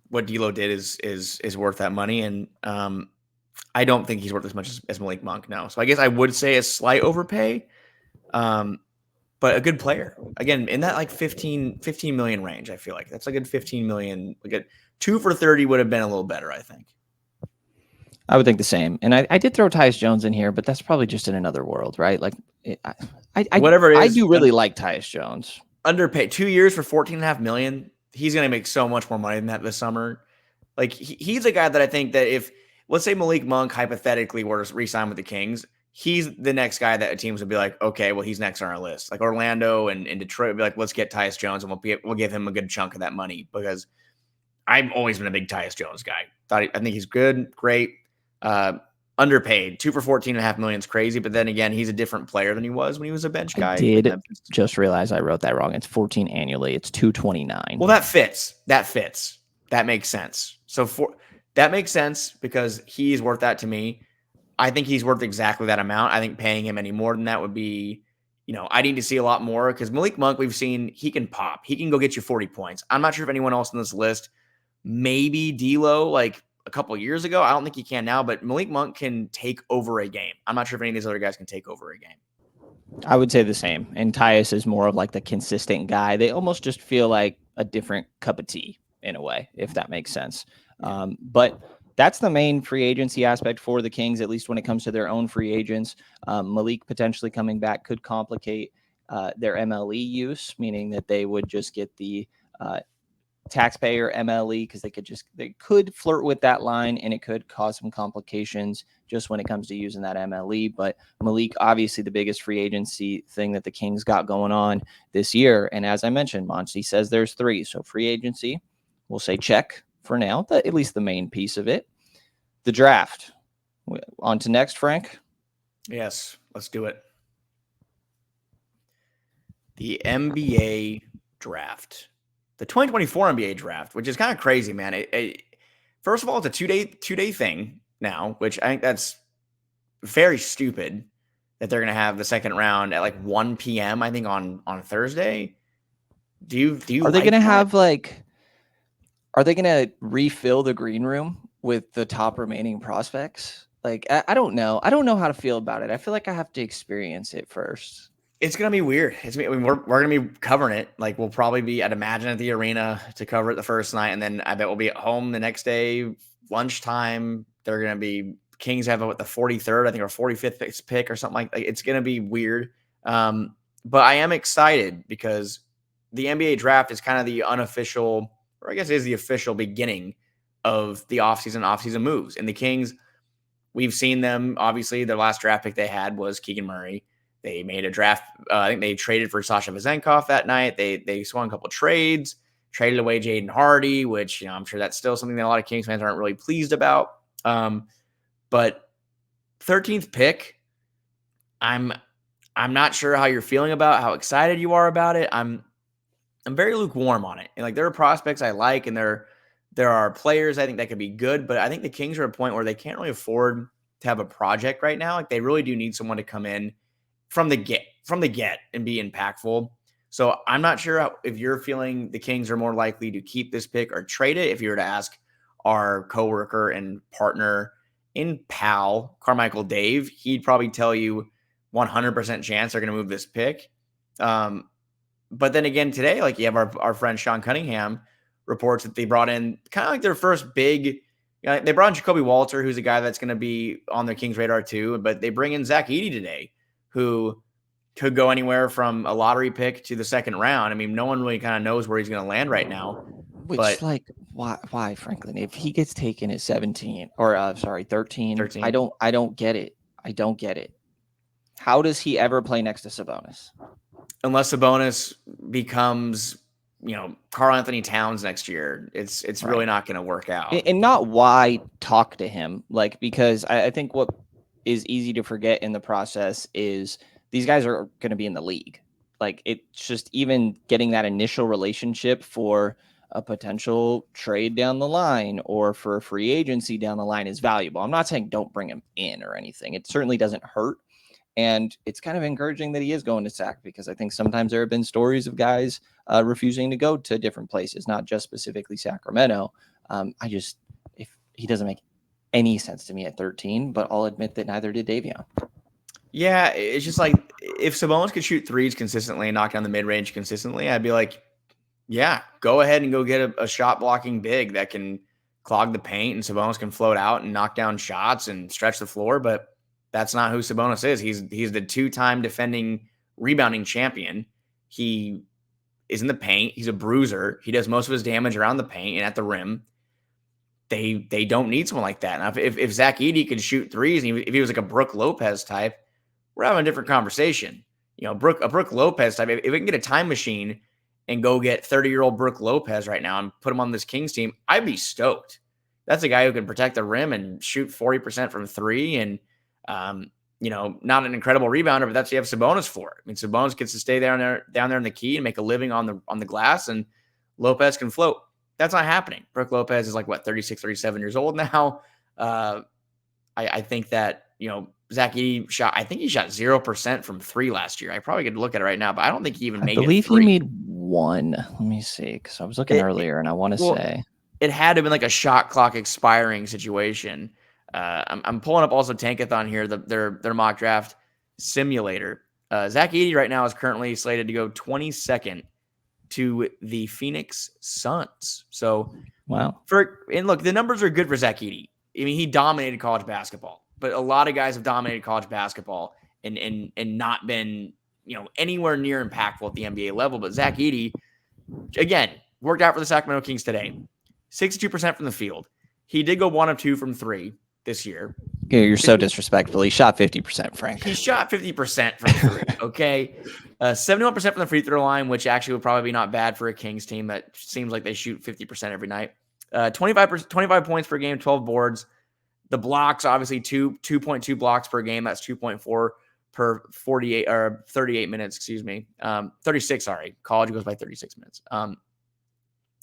what D'Lo did is worth that money, and I don't think he's worth as much as Malik Monk now. So I guess I would say a slight overpay, but a good player. Again, in that like 15 million range, I feel like that's a good 15 million. Like a 2 for 30 would have been a little better, I think. I would think the same. And I did throw Tyus Jones in here, but that's probably just in another world, right? Like, Whatever it is, I do really like Tyus Jones. Underpaid. 2 years for 14.5 million. He's going to make so much more money than that this summer. Like, he's a guy that I think that if, let's say Malik Monk hypothetically were to re-sign with the Kings, he's the next guy that teams would be like, okay, well, he's next on our list. Like Orlando and Detroit would be like, let's get Tyus Jones and we'll give him a good chunk of that money, because I've always been a big Tyus Jones guy. I think he's good, great, underpaid. 2 for 14.5 million is crazy, but then again, he's a different player than he was when he was a bench guy. I did just realize I wrote that wrong. It's 14 annually. It's 229. Well, that fits. That makes sense. So that makes sense because he's worth that to me. I think he's worth exactly that amount. I think paying him any more than that would be, I need to see a lot more, because Malik Monk, we've seen he can pop. He can go get you 40 points. I'm not sure if anyone else on this list, maybe D'Lo, like a couple of years ago. I don't think he can now, but Malik Monk can take over a game. I'm not sure if any of these other guys can take over a game. I would say the same. And Tyus is more of like the consistent guy. They almost just feel like a different cup of tea in a way, if that makes sense. But that's the main free agency aspect for the Kings, at least when it comes to their own free agents. Malik potentially coming back could complicate their MLE use, meaning that they would just get the taxpayer MLE, because they could flirt with that line, and it could cause some complications just when it comes to using that MLE. But Malik, obviously the biggest free agency thing that the Kings got going on this year. And as I mentioned, Monty says there's 3. So free agency, we'll say check for now, at least the main piece of it. The draft. On to next, Frank. Yes, let's do it. The NBA draft. The 2024 NBA draft, which is kind of crazy, man. First of all, it's a two-day thing now, which I think that's very stupid that they're going to have the second round at like 1 p.m. I think on Thursday. Do you Are they going to have are they going to refill the green room with the top remaining prospects? Like, I don't know. I don't know how to feel about it. I feel like I have to experience it first. It's going to be weird. We're going to be covering it. Like, we'll probably be, I'd imagine, at the arena to cover it the first night. And then I bet we'll be at home the next day, lunchtime. They're going to be, Kings have the 43rd, I think, or 45th pick or something like that. It's going to be weird. But I am excited because the NBA draft is kind of the unofficial, or I guess it is the official beginning of the offseason moves. And the Kings, we've seen them, obviously, their last draft pick they had was Keegan Murray. They made a draft. I think they traded for Sasha Vezenkov that night. They swung a couple of trades, traded away Jaden Hardy, which I'm sure that's still something that a lot of Kings fans aren't really pleased about. But 13th pick, I'm not sure how you're feeling about, how excited you are about it. I'm very lukewarm on it. And like there are prospects I like, and there are players I think that could be good, but I think the Kings are at a point where they can't really afford to have a project right now. Like they really do need someone to come in from the get and be impactful. So I'm not sure if you're feeling the Kings are more likely to keep this pick or trade it. If you were to ask our coworker and partner in PAL, Carmichael Dave, he'd probably tell you 100% chance they're going to move this pick. But then again, today, like you have our friend Sean Cunningham reports that they brought in kind of like their first big. They brought in Jacoby Walter, who's a guy that's going to be on the Kings radar too. But they bring in Zach Edey today, who could go anywhere from a lottery pick to the second round. I mean, no one really kind of knows where he's going to land right now. Which, like, why, Franklin? If he gets taken at 17 or 13, I don't get it. I don't get it. How does he ever play next to Sabonis? Unless Sabonis becomes, Karl Anthony Towns next year, it's right. Really not going to work out. And not why talk to him, like, because I think what is easy to forget in the process is these guys are going to be in the league. Like, it's just even getting that initial relationship for a potential trade down the line or for a free agency down the line is valuable. I'm not saying don't bring him in or anything. It certainly doesn't hurt. And it's kind of encouraging that he is going to Sac, because I think sometimes there have been stories of guys refusing to go to different places, not just specifically Sacramento. If he doesn't make any sense to me at 13, but I'll admit that neither did Davion. Yeah, it's just like if Sabonis could shoot threes consistently and knock down the mid-range consistently, I'd be like, yeah, go ahead and go get a shot blocking big that can clog the paint, and Sabonis can float out and knock down shots and stretch the floor. But that's not who Sabonis is. He's the two-time defending rebounding champion. He is in the paint. He's a bruiser. He does most of his damage around the paint and at the rim. They don't need someone like that. Now, if Zach Edey could shoot threes, and if he was like a Brook Lopez type, we're having a different conversation. A Brook Lopez type, if we can get a time machine and go get 30-year-old Brook Lopez right now and put him on this Kings team, I'd be stoked. That's a guy who can protect the rim and shoot 40% from three, and not an incredible rebounder, but that's what you have Sabonis for. I mean, Sabonis gets to stay down there in the key and make a living on the glass, and Lopez can float. That's not happening. Brook Lopez is like 36, 37 years old now. I think that Zach Edey shot 0% from three last year. I probably could look at it right now, but I don't think he even made it. I believe he made one. Let me see, because I was looking earlier, and I want to say it had to have been like a shot clock expiring situation. I'm pulling up also Tankathon here, their mock draft simulator. Zach Edey right now is currently slated to go 22nd to the Phoenix Suns. So wow. And look, the numbers are good for Zach Edey. I mean, he dominated college basketball, but a lot of guys have dominated college basketball and not been anywhere near impactful at the NBA level. But Zach Edey, again, worked out for the Sacramento Kings today. 62% from the field. He did go 1 of 2 from three this year. Yeah, you're so disrespectful. He shot 50%, Frank. He shot 50% from three, okay? 71% from the free throw line, which actually would probably be not bad for a Kings team that seems like they shoot 50% every night. 25 points per game, 12 boards. The blocks, obviously 2.2 blocks per game. That's 2.4 per 48 or 38 minutes, 36, sorry. College goes by 36 minutes.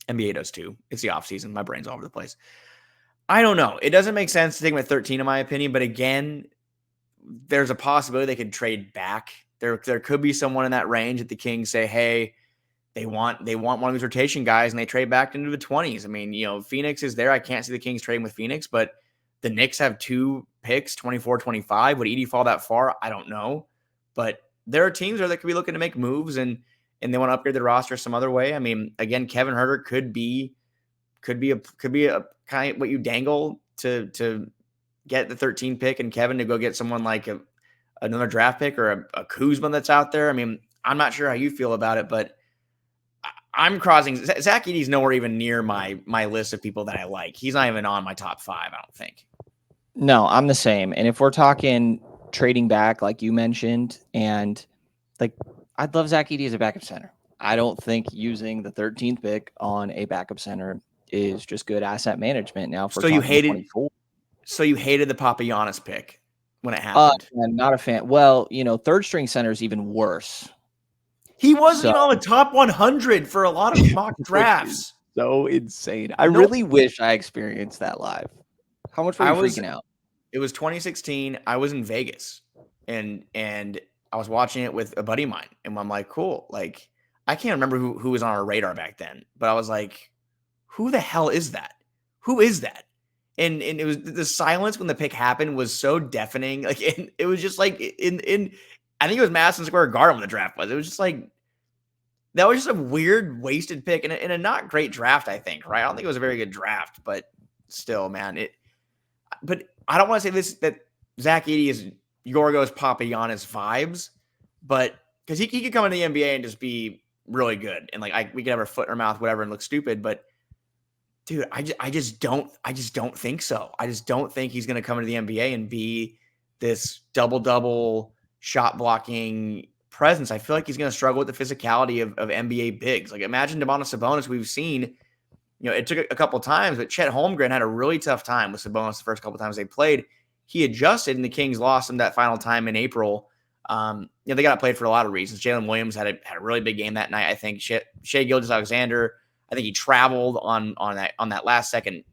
NBA does too. It's the offseason. My brain's all over the place. I don't know. It doesn't make sense to take him at 13, in my opinion. But again, there's a possibility they could trade back. There could be someone in that range that the Kings say, hey, they want one of these rotation guys, and they trade back into the 20s. I mean, Phoenix is there. I can't see the Kings trading with Phoenix, but the Knicks have 2 picks, 24, 25. Would Edey fall that far? I don't know. But there are teams there that could be looking to make moves, and they want to upgrade the roster some other way. I mean, again, Kevin Huerter could be a kind of what you dangle to get the 13 pick, and Kevin to go get someone like another draft pick or a Kuzma that's out there. I mean, I'm not sure how you feel about it, but I'm crossing. Zach Edey's nowhere even near my list of people that I like. He's not even on my top 5, I don't think. No, I'm the same. And if we're talking trading back, like you mentioned, and like I'd love Zach Edey as a backup center. I don't think using the 13th pick on a backup center is just good asset management. Now, so you hated the Papagiannis pick when it happened. I'm not a fan. Well, third string center is even worse. He wasn't even on the top 100 for a lot of mock drafts. So insane. I really wish I experienced that live. How much were you freaking out? It was 2016. I was in Vegas and I was watching it with a buddy of mine. And I'm like, cool. Like, I can't remember who was on our radar back then, but I was like, who the hell is that? Who is that? And it was the silence when the pick happened was so deafening. Like, it was just like in I think it was Madison Square Garden when the draft was. It was just like, that was just a weird wasted pick and a not great draft, I think, right? I don't think it was a very good draft, but still, man, but I don't want to say this, that Zach Edey is Yorgos Papagiannis vibes, but because he could come into the NBA and just be really good. And like, we could have our foot in our mouth, whatever, and look stupid. But dude, I just don't think so. I just don't think he's going to come into the NBA and be this double shot blocking presence. I feel like he's going to struggle with the physicality of NBA bigs. Like, imagine Domantas Sabonis. We've seen, it took a couple times, but Chet Holmgren had a really tough time with Sabonis the first couple times they played. He adjusted, and the Kings lost him that final time in April. They got played for a lot of reasons. Jalen Williams had a really big game that night. I think Shai Gilgeous-Alexander, I think he traveled on that last second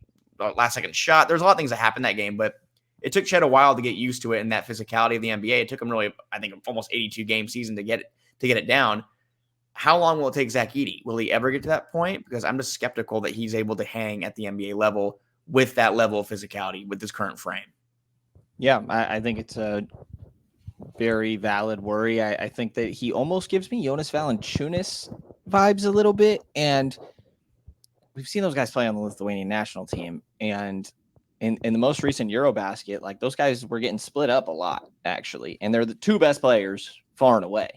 shot. There's a lot of things that happened that game, but it took Chet a while to get used to it and that physicality of the NBA. It took him really, I think, almost 82 game season to get it down. How long will it take Zach Edey? Will he ever get to that point? Because I'm just skeptical that he's able to hang at the NBA level with that level of physicality with his current frame. Yeah, I think it's a very valid worry. I think that he almost gives me Jonas Valanciunas vibes a little bit, and we've seen those guys play on the Lithuanian national team, and in the most recent Eurobasket, like, those guys were getting split up a lot, actually, and they're the two best players far and away.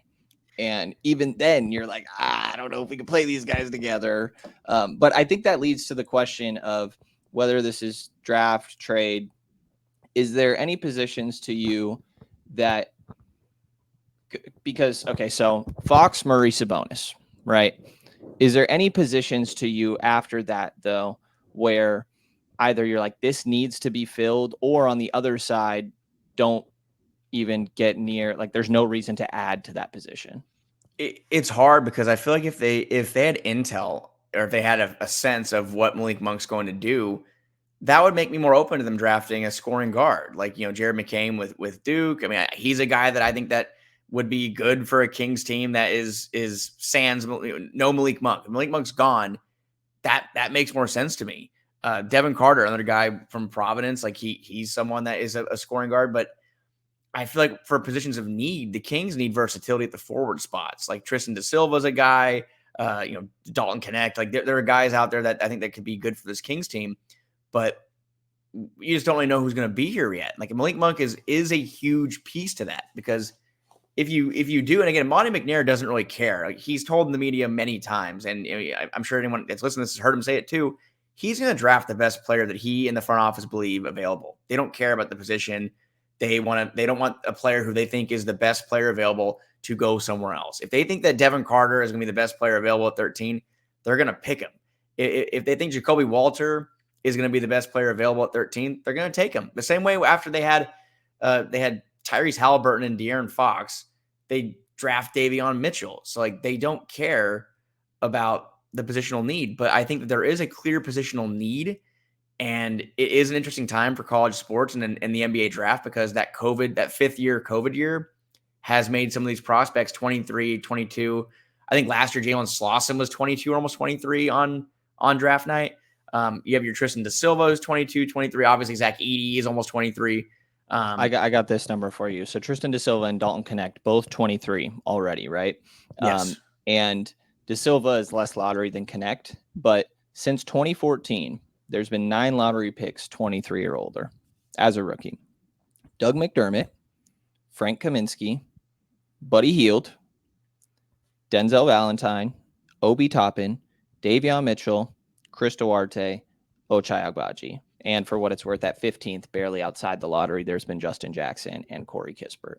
And even then, you're like, I don't know if we can play these guys together. But I think that leads to the question of whether this is draft, trade. Is there any positions to you that – because, okay, so Fox, Murray, Sabonis, right? Is there any positions to you after that, though, where either you're like, this needs to be filled, or on the other side, don't even get near, like, there's no reason to add to that position? It's hard because I feel like if they had intel, or if they had a sense of what Malik Monk's going to do, that would make me more open to them drafting a scoring guard, like, Jared McCain with Duke. I mean, he's a guy that I think that would be good for a Kings team that is sans no Malik Monk. If Malik Monk's gone, that makes more sense to me. Devin Carter, another guy from Providence, like he's someone that is a scoring guard, but I feel like for positions of need, the Kings need versatility at the forward spots. Like Tristan Da Silva's a guy, Dalton Connect. Like there are guys out there that I think that could be good for this Kings team, but you just don't really know who's going to be here yet. Like, Malik Monk is a huge piece to that, because if you do, and again, Monty McNair doesn't really care. Like, he's told in the media many times, and I'm sure anyone that's listening to this has heard him say it too. He's going to draft the best player that he and the front office believe available. They don't care about the position. They don't want a player who they think is the best player available to go somewhere else. If they think that Devin Carter is going to be the best player available at 13, they're going to pick him. If they think Jacoby Walter is going to be the best player available at 13, they're going to take him. The same way after they had Tyrese Halliburton and De'Aaron Fox, they draft Davion Mitchell. So, like, they don't care about the positional need, but I think that there is a clear positional need. And it is an interesting time for college sports and the NBA draft, because that fifth year COVID year has made some of these prospects 23, 22. I think last year Jalen Slauson was 22 or almost 23 on draft night. You have your Tristan Da Silva who's 22, 23. Obviously, Zach Edey is almost 23. I got this number for you. So Tristan Da Silva and Dalton Connect, both 23 already, right? Yes. And Da Silva is less lottery than Connect, but since 2014, there's been 9 lottery picks 23 or older as a rookie. Doug McDermott, Frank Kaminsky, Buddy Hield, Denzel Valentine, Obi Toppin, Davion Mitchell, Chris Duarte, Ochai Agbaji. And for what it's worth, at 15th, barely outside the lottery, there's been Justin Jackson and Corey Kispert.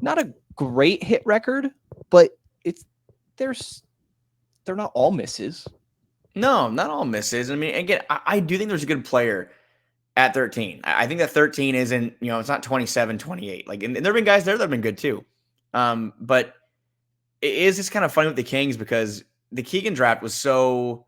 Not a great hit record, but they're not all misses. No, not all misses. I mean, again, I do think there's a good player At 13. I think that 13 isn't, it's not 27, 28. Like, and there have been guys there that have been good too. But it is just kind of funny with the Kings because the Keegan draft was so,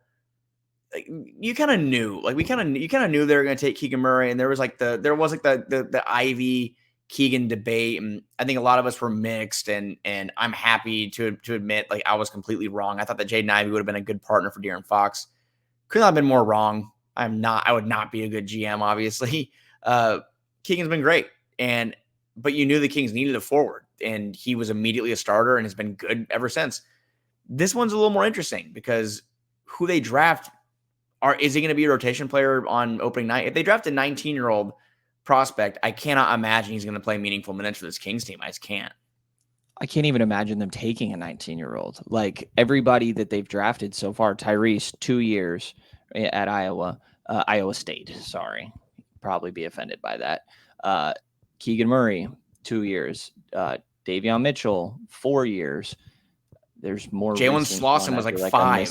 like, you kind of knew, like, you kind of knew they were going to take Keegan Murray, and there was like the Ivy Keegan debate, and I think a lot of us were mixed, and I'm happy to admit, like, I was completely wrong. I thought that Jaden Ivey would have been a good partner for De'Aaron Fox. Could not have been more wrong. I would not be a good GM, obviously. Keegan's been great, but you knew the Kings needed a forward, and he was immediately a starter and has been good ever since. This one's a little more interesting because who they draft, is he going to be a rotation player on opening night? If they draft a 19-year-old prospect, I cannot imagine he's going to play meaningful minutes for this Kings team. I just can't. I can't even imagine them taking a 19-year-old. Like, everybody that they've drafted so far, Tyrese, 2 years at Iowa State, sorry. Probably be offended by that. Keegan Murray, 2 years. Davion Mitchell, 4 years. There's more. Jalen Slauson was like 5.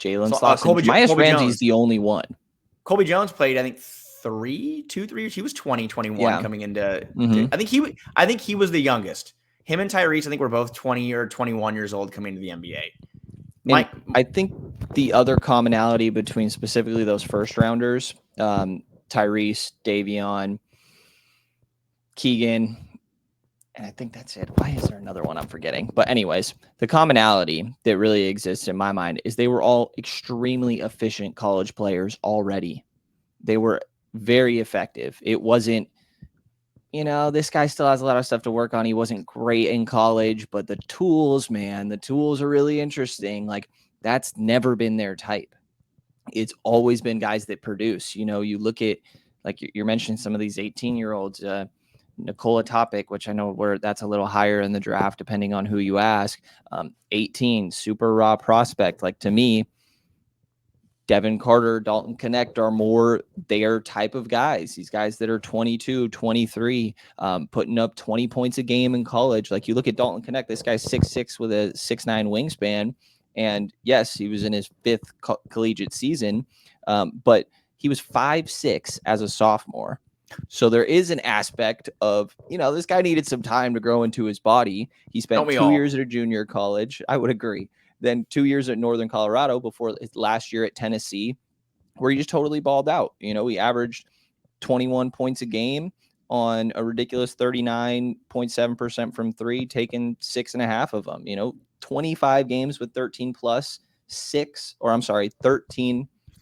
Jalen Slauson. Myers Ramsey's the only one. Colby Jones played, I think, 3 years. He was 21 coming into. I think he was the youngest. Him and Tyrese, I think, were both 20 or 21 years old coming to the NBA. I think the other commonality between specifically those first rounders, Tyrese, Davion, Keegan, and I think that's it. Why is there another one I'm forgetting? But anyways, the commonality that really exists in my mind is they were all extremely efficient college players already. They were very effective. It wasn't, this guy still has a lot of stuff to work on. He wasn't great in college, but the tools are really interesting. Like, that's never been their type. It's always been guys that produce. You look at, like, you're mentioning some of these 18-year-olds, Nikola Topic, which I know that's a little higher in the draft, depending on who you ask. 18, super raw prospect. Like, to me, Devin Carter, Dalton Connect are more their type of guys. These guys that are 22, 23, putting up 20 points a game in college. Like, you look at Dalton Connect, this guy's 6'6" with a 6'9" wingspan. And yes, he was in his 5th collegiate season, but he was 5'6" as a sophomore. So there is an aspect of, this guy needed some time to grow into his body. He spent 2 years at a junior college. I would agree. Then 2 years at Northern Colorado before last year at Tennessee, where he just totally balled out. He averaged 21 points a game on a ridiculous 39.7% from 3, taking 6.5 of them. 25 games with 13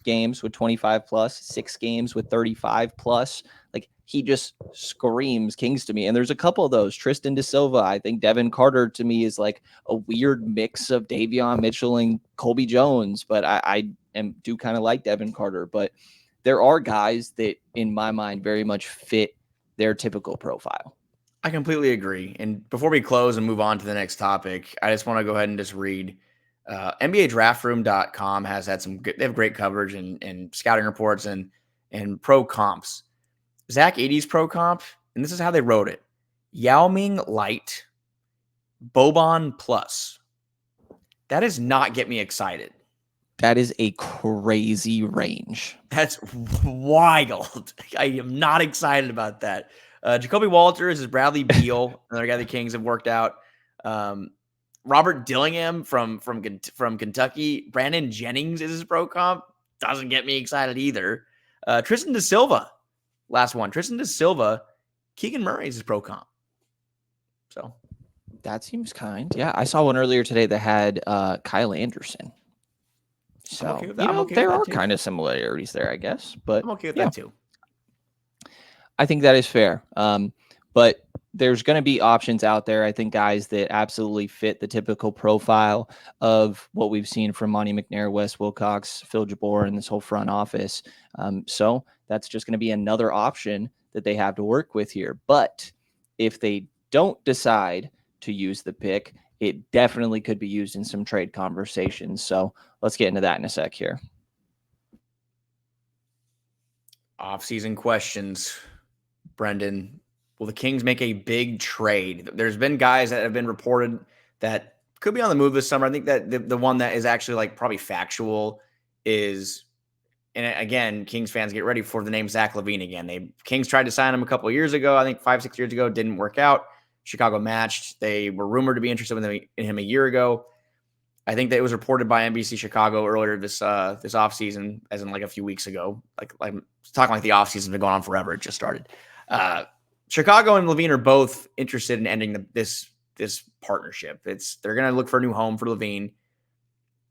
games with 25 plus, 6 games with 35 plus. Like, he just screams Kings to me. And there's a couple of those. Tristan Da Silva, I think Devin Carter to me is like a weird mix of Davion Mitchell and Colby Jones, but I do kind of like Devin Carter. But there are guys that, in my mind, very much fit their typical profile. I completely agree. And before we close and move on to the next topic, I just want to go ahead and just read NBADraftRoom.com has had they have great coverage and scouting reports and pro comps. Zach Edey's pro comp, and this is how they wrote it: Yao Ming Light, Boban Plus. That does not get me excited. That is a crazy range. That's wild. I am not excited about that. Jacoby Walters is Bradley Beal, another guy the Kings have worked out. Robert Dillingham from Kentucky. Brandon Jennings is his pro comp. Doesn't get me excited either. Tristan Da Silva, last one. Tristan Da Silva, Keegan Murray is his pro comp. So that seems kind. Yeah, I saw one earlier today that had Kyle Anderson. So okay there are kind of similarities there, I guess. But I'm okay with that too. I think that is fair. But there's going to be options out there. I think guys that absolutely fit the typical profile of what we've seen from Monty McNair, Wes Wilcox, Phil Jabor, and this whole front office. So that's just going to be another option that they have to work with here. But if they don't decide to use the pick, it definitely could be used in some trade conversations. So let's get into that in a sec here. Offseason questions, Brenden. Will the Kings make a big trade? There's been guys that have been reported that could be on the move this summer. I think that the one that is actually like probably factual is again, Kings fans get ready for the name Zach LaVine again. Kings tried to sign him a couple of years ago. I think 5-6 years ago, didn't work out. Chicago matched. They were rumored to be interested in him a year ago. I think that it was reported by NBC Chicago earlier this offseason, as in like a few weeks ago. Like talking like the offseason's been going on forever. It just started. Chicago and LaVine are both interested in ending this partnership. They're going to look for a new home for LaVine.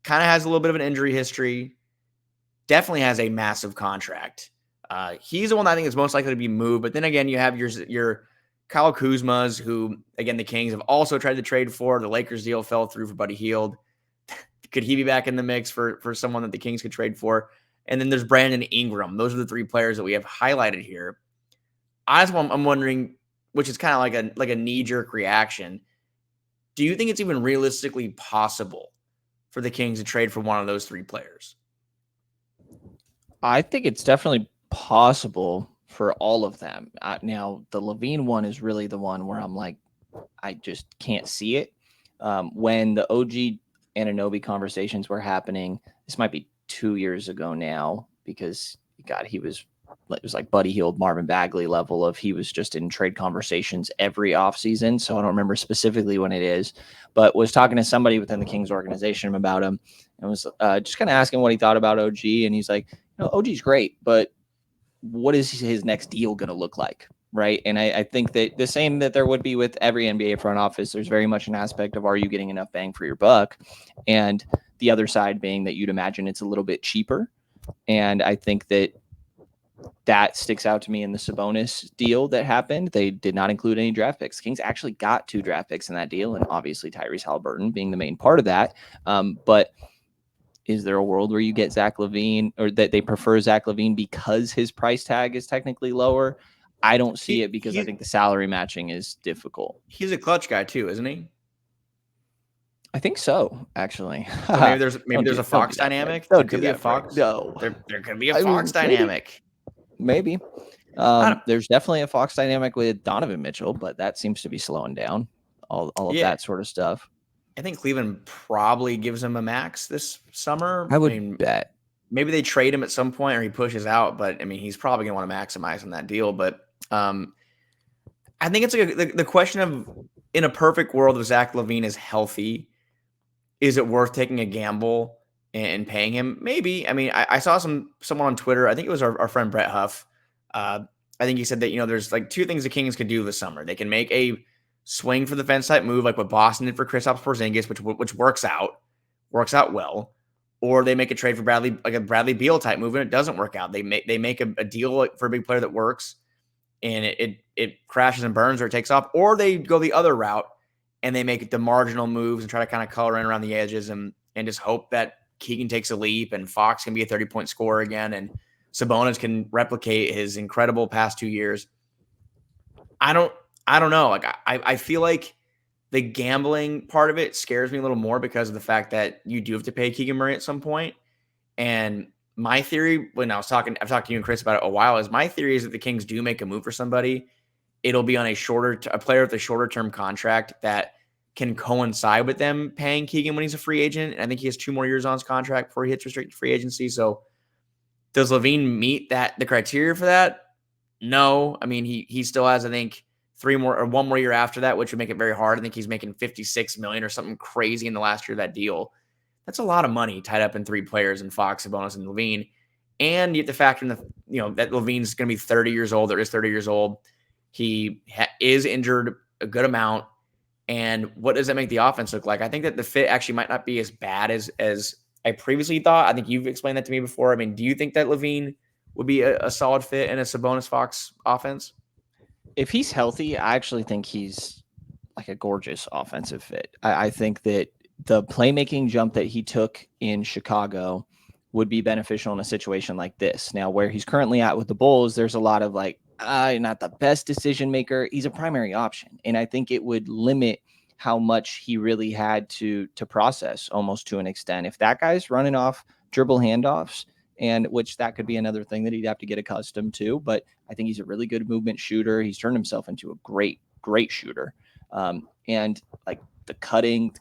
Kind of has a little bit of an injury history. Definitely has a massive contract. He's the one I think is most likely to be moved. But then again, you have your Kyle Kuzmas, who, again, the Kings have also tried to trade for. The Lakers deal fell through for Buddy Hield. Could he be back in the mix for someone that the Kings could trade for? And then there's Brandon Ingram. Those are the three players that we have highlighted here. I'm wondering, which is kind of like a knee-jerk reaction. Do you think it's even realistically possible for the Kings to trade for one of those three players? I think it's definitely possible for all of them. Now, the LaVine one is really the one where I'm like, I just can't see it. When the OG Anunoby conversations were happening, this might be 2 years ago now, because God, it was like Buddy Hield, Marvin Bagley level of he was just in trade conversations every offseason. So I don't remember specifically when it is, but was talking to somebody within the Kings organization about him and was just kind of asking what he thought about OG. And he's like, OG's great, but what is his next deal going to look like? Right. And I think that the same that there would be with every NBA front office, there's very much an aspect of, are you getting enough bang for your buck? And the other side being that you'd imagine it's a little bit cheaper. And I think that sticks out to me in the Sabonis deal that happened. They did not include any draft picks. Kings actually got 2 draft picks in that deal, and obviously Tyrese Halliburton being the main part of that. But is there a world where you get Zach LaVine, or that they prefer Zach LaVine because his price tag is technically lower? I don't see it, because I think the salary matching is difficult. He's a clutch guy too, isn't he? I think so, actually. So maybe there's a Fox dynamic. There could be a Fox. No, there could be a Fox dynamic. Maybe. There's definitely a Fox dynamic with Donovan Mitchell, but that seems to be slowing down. All of that sort of stuff. I think Cleveland probably gives him a max this summer. I would bet. Maybe they trade him at some point or he pushes out, but I mean, he's probably going to want to maximize on that deal. But I think it's the question of, in a perfect world, if Zach LaVine is healthy, is it worth taking a gamble and paying him? Maybe. I mean, I saw someone on Twitter, I think it was our friend Brett Huff. I think he said that, there's like 2 things the Kings could do this summer. They can make a swing for the fence type move, like what Boston did for Kristaps Porzingis, which works out well, or they make a trade for a Bradley Beal type move, and it doesn't work out. They make a deal for a big player that works, and it crashes and burns, or it takes off, or they go the other route and they make the marginal moves and try to kind of color in around the edges and just hope that Keegan takes a leap and Fox can be a 30-point scorer again and Sabonis can replicate his incredible past 2 years. I don't know. Like I feel like the gambling part of it scares me a little more because of the fact that you do have to pay Keegan Murray at some point. And my theory, I've talked to you and Chris about it a while, is my theory is that the Kings do make a move for somebody, it'll be on a player with a shorter term contract that can coincide with them paying Keegan when he's a free agent. And I think he has 2 more years on his contract before he hits restricted free agency. So does LaVine meet the criteria for that? No. I mean, he still has, I think, 1 more year after that, which would make it very hard. I think he's making $56 million or something crazy in the last year of that deal. That's a lot of money tied up in 3 players in Fox, Sabonis, and LaVine. And you have to factor in that LaVine's going to be 30 years old, or is 30 years old. He is injured a good amount. And what does that make the offense look like? I think that the fit actually might not be as bad as I previously thought. I think you've explained that to me before. I mean, do you think that LaVine would be a solid fit in a Sabonis-Fox offense? If he's healthy, I actually think he's like a gorgeous offensive fit. I think that the playmaking jump that he took in Chicago would be beneficial in a situation like this. Now, where he's currently at with the Bulls, there's a lot of like, not the best decision maker. He's a primary option. And I think it would limit how much he really had to process, almost to an extent. If that guy's running off dribble handoffs, and which that could be another thing that he'd have to get accustomed to. But I think he's a really good movement shooter. He's turned himself into a great shooter. And like the cutting,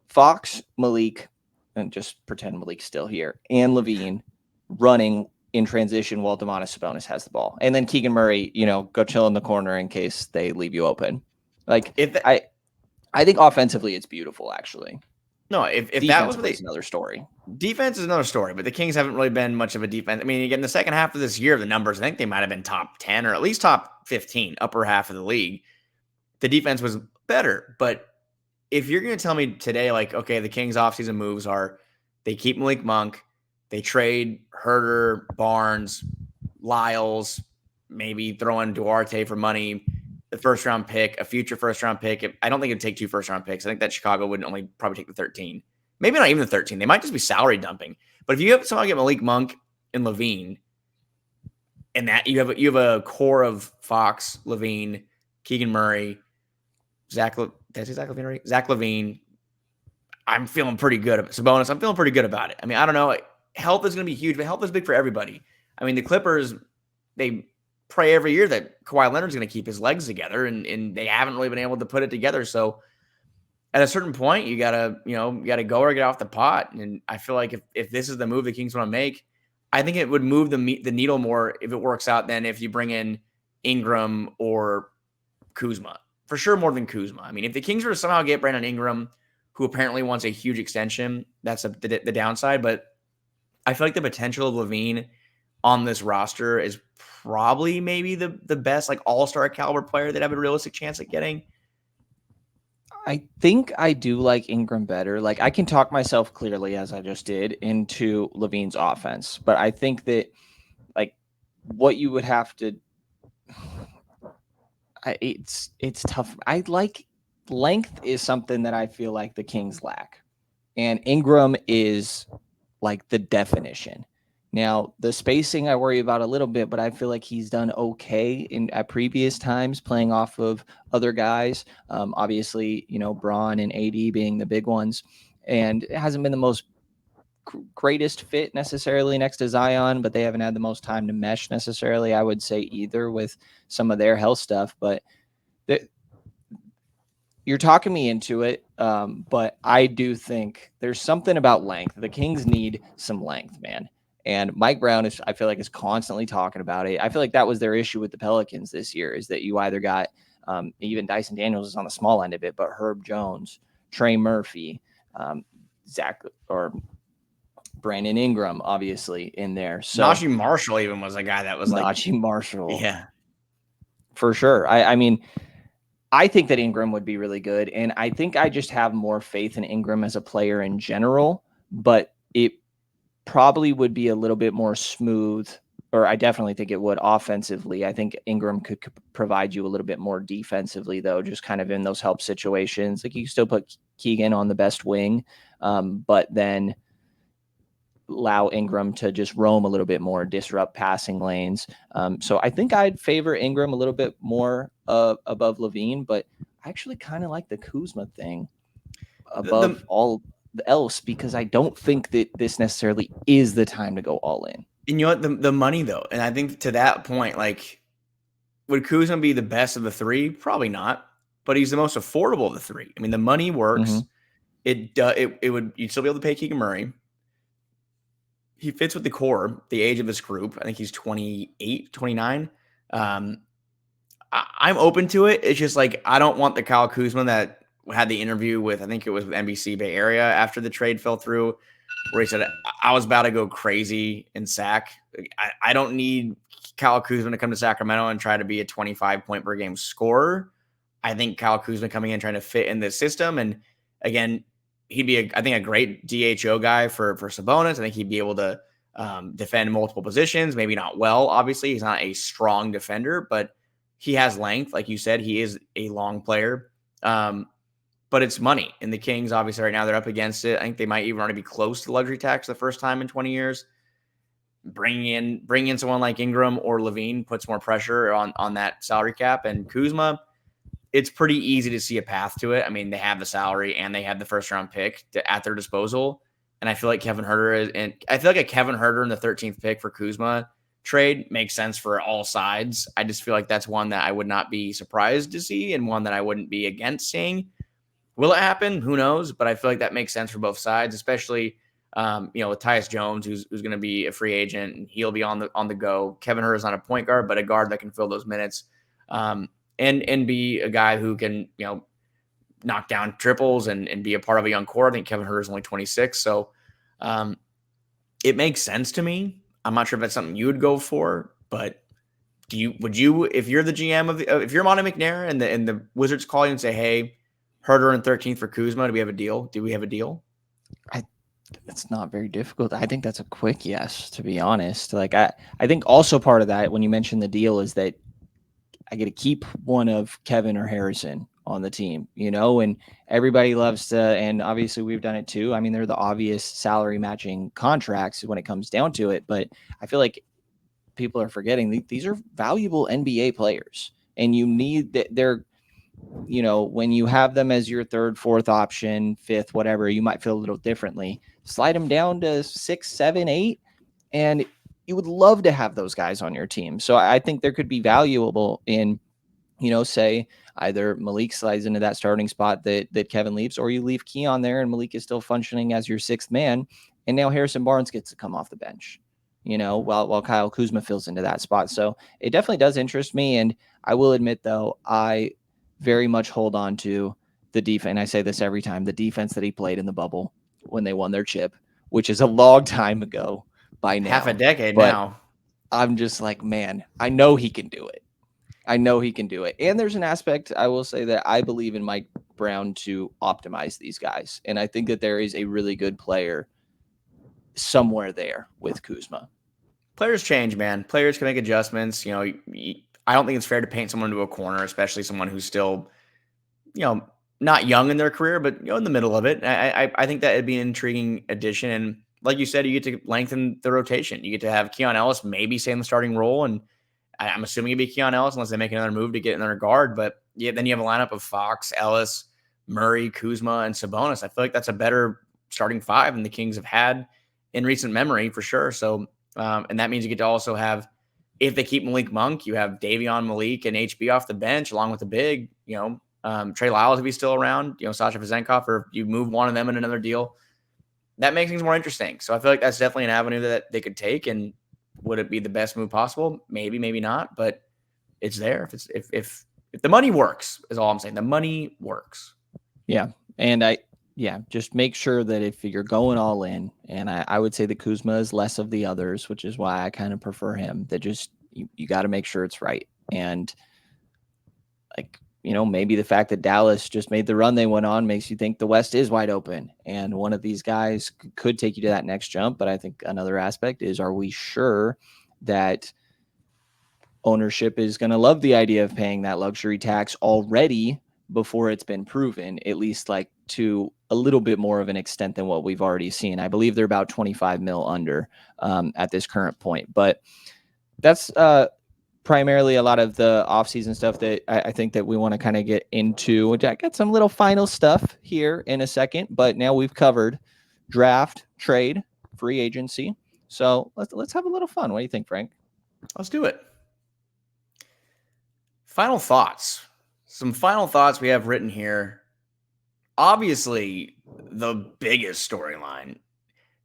Fox, Malik, and just pretend Malik's still here, and LaVine running in transition while Domantas Sabonis has the ball. And then Keegan Murray, go chill in the corner in case they leave you open. Like I think offensively it's beautiful, actually. No, if that was another story. Defense is another story, but the Kings haven't really been much of a defense. I mean, again, the second half of this year, the numbers, I think they might have been top 10 or at least top 15, upper half of the league. The defense was better, but if you're going to tell me today, like, okay, the Kings offseason moves are they keep Malik Monk, they trade Herter, Barnes, Lyles, maybe throw in Duarte for money, the first round pick, a future first round pick. I don't think it'd take 2 first round picks. I think that Chicago would only probably take the 13. Maybe not even the 13. They might just be salary dumping. But if you have somehow get Malik Monk and LaVine, and that you have a core of Fox, LaVine, Keegan Murray, Zach LaVine. I'm feeling pretty good about Sabonis. I'm feeling pretty good about it. I mean, I don't know. Health is going to be huge, but health is big for everybody. I mean, the Clippers, they pray every year that Kawhi Leonard's going to keep his legs together, and they haven't really been able to put it together. So at a certain point, you gotta go or get off the pot. And I feel like if this is the move the Kings want to make, I think it would move the needle more if it works out than if you bring in Ingram or Kuzma. For sure, more than Kuzma. I mean, if the Kings were to somehow get Brandon Ingram, who apparently wants a huge extension, that's the downside. But I feel like the potential of LaVine on this roster is probably maybe the best like all-star caliber player that have a realistic chance at getting. I think I do like Ingram better. Like I can talk myself clearly, as I just did, into LaVine's offense. But I think that like what you would have to it's tough. I like length is something that I feel like the Kings lack. And Ingram is like the definition. Now, the spacing I worry about a little bit, but I feel like he's done okay at previous times playing off of other guys. Obviously, Braun and AD being the big ones. And it hasn't been the most greatest fit necessarily next to Zion, but they haven't had the most time to mesh necessarily, I would say, either with some of their health stuff. But you're talking me into it, but I do think there's something about length. The Kings need some length, man. And Mike Brown I feel like is constantly talking about it. I feel like that was their issue with the Pelicans this year, is that you either got even Dyson Daniels is on the small end of it, but Herb Jones, Trey Murphy, Zach or Brandon Ingram, obviously in there. So Najee Marshall even was a guy that was like Najee Marshall, yeah, for sure. I mean, I think that Ingram would be really good, and I think I just have more faith in Ingram as a player in general. But it probably would be a little bit more smooth, or I definitely think it would offensively. I think Ingram could provide you a little bit more defensively, though, just kind of in those help situations. Like you still put Keegan on the best wing, but then allow Ingram to just roam a little bit more, disrupt passing lanes. So I think I'd favor Ingram a little bit more above LaVine, but I actually kind of like the Kuzma thing above all else, because I don't think that this necessarily is the time to go all in. And you know what? The money, though. And I think to that point, like, would Kuzma be the best of the three? Probably not. But he's the most affordable of the three. I mean, the money works. Mm-hmm. You'd still be able to pay Keegan Murray. He fits with the core, the age of this group. I think he's 28, 29. I'm open to it. It's just like, I don't want the Kyle Kuzma that had the interview with, I think it was with NBC Bay Area after the trade fell through, where he said, I was about to go crazy in Sac. I don't need Kyle Kuzma to come to Sacramento and try to be a 25 point per game scorer. I think Kyle Kuzma coming in trying to fit in this system. And again, he'd be, I think, a great DHO guy for Sabonis. I think he'd be able to defend multiple positions. Maybe not well, obviously. He's not a strong defender, but he has length. Like you said, he is a long player. But it's money. And the Kings, obviously, right now, they're up against it. I think they might even already be close to luxury tax the first time in 20 years. Bring in someone like Ingram or LaVine puts more pressure on that salary cap. And Kuzma, it's pretty easy to see a path to it. I mean, they have the salary and they have the first round pick at their disposal. And I feel like Kevin Huerter a Kevin Huerter in the 13th pick for Kuzma trade makes sense for all sides. I just feel like that's one that I would not be surprised to see and one that I wouldn't be against seeing. Will it happen? Who knows? But I feel like that makes sense for both sides, especially With Tyus Jones, who's going to be a free agent, and he'll be on the go. Kevin Huerter is not a point guard, but a guard that can fill those minutes, and be a guy who can knock down triples and be a part of a young core. I think Kevin Huerter is only 26, so it makes sense to me. I'm not sure if that's something you would go for, but would you, if you're the GM if you're Monte McNair and the Wizards call you and say, hey, Huerter and 13th for Kuzma, do we have a deal? It's not very difficult. I think that's a quick yes, to be honest. Like I think also part of that, when you mentioned the deal, is that I get to keep one of Kevin or Harrison on the team, and everybody loves to, and obviously we've done it too. I mean, they're the obvious salary matching contracts when it comes down to it, but I feel like people are forgetting these are valuable NBA players, and you need that. They're, when you have them as your third, fourth option, fifth, whatever, you might feel a little differently. Slide them down to 6, 7, 8, and you would love to have those guys on your team. So I think there could be valuable in, say either Malik slides into that starting spot that Kevin leaves, or you leave Keon there and Malik is still functioning as your sixth man. And now Harrison Barnes gets to come off the bench, while Kyle Kuzma fills into that spot. So it definitely does interest me. And I will admit, though, I very much hold on to the defense. And I say this every time, the defense that he played in the bubble when they won their chip, which is a long time ago by now. Half a decade now. I'm just like, man, I know he can do it. And there's an aspect, I will say, that I believe in Mike Brown to optimize these guys. And I think that there is a really good player somewhere there with Kuzma. Players change, man. Players can make adjustments. I don't think it's fair to paint someone into a corner, especially someone who's still, not young in their career, but in the middle of it. I think that would be an intriguing addition. And like you said, you get to lengthen the rotation. You get to have Keon Ellis maybe stay in the starting role, and I'm assuming it'd be Keon Ellis unless they make another move to get another guard. But then you have a lineup of Fox, Ellis, Murray, Kuzma, and Sabonis. I feel like that's a better starting five than the Kings have had in recent memory for sure. So, and that means you get to also have, if they keep Malik Monk, you have Davion, Malik, and HB off the bench along with the big, Trey Lyles if he's still around, Sasha Vezenkov, or you move one of them in another deal. That makes things more interesting. So I feel like that's definitely an avenue that they could take. And would it be the best move possible? Maybe, maybe not, but it's there. If the money works, is all I'm saying. The money works. Yeah. And just make sure that if you're going all in, and I would say that Kuzma is less of the others, which is why I kind of prefer him, that just, you got to make sure it's right. And maybe the fact that Dallas just made the run they went on makes you think the West is wide open, and one of these guys could take you to that next jump. But I think another aspect is, are we sure that ownership is going to love the idea of paying that luxury tax already before it's been proven, at least to a little bit more of an extent than what we've already seen? I believe they're about 25 mil under at this current point, but that's primarily a lot of the offseason stuff that I think that we want to kind of get into. I got some little final stuff here in a second, but now we've covered draft, trade, free agency. So let's have a little fun. What do you think, Frank? Let's do it. Final thoughts. Some final thoughts we have written here. Obviously, the biggest storyline,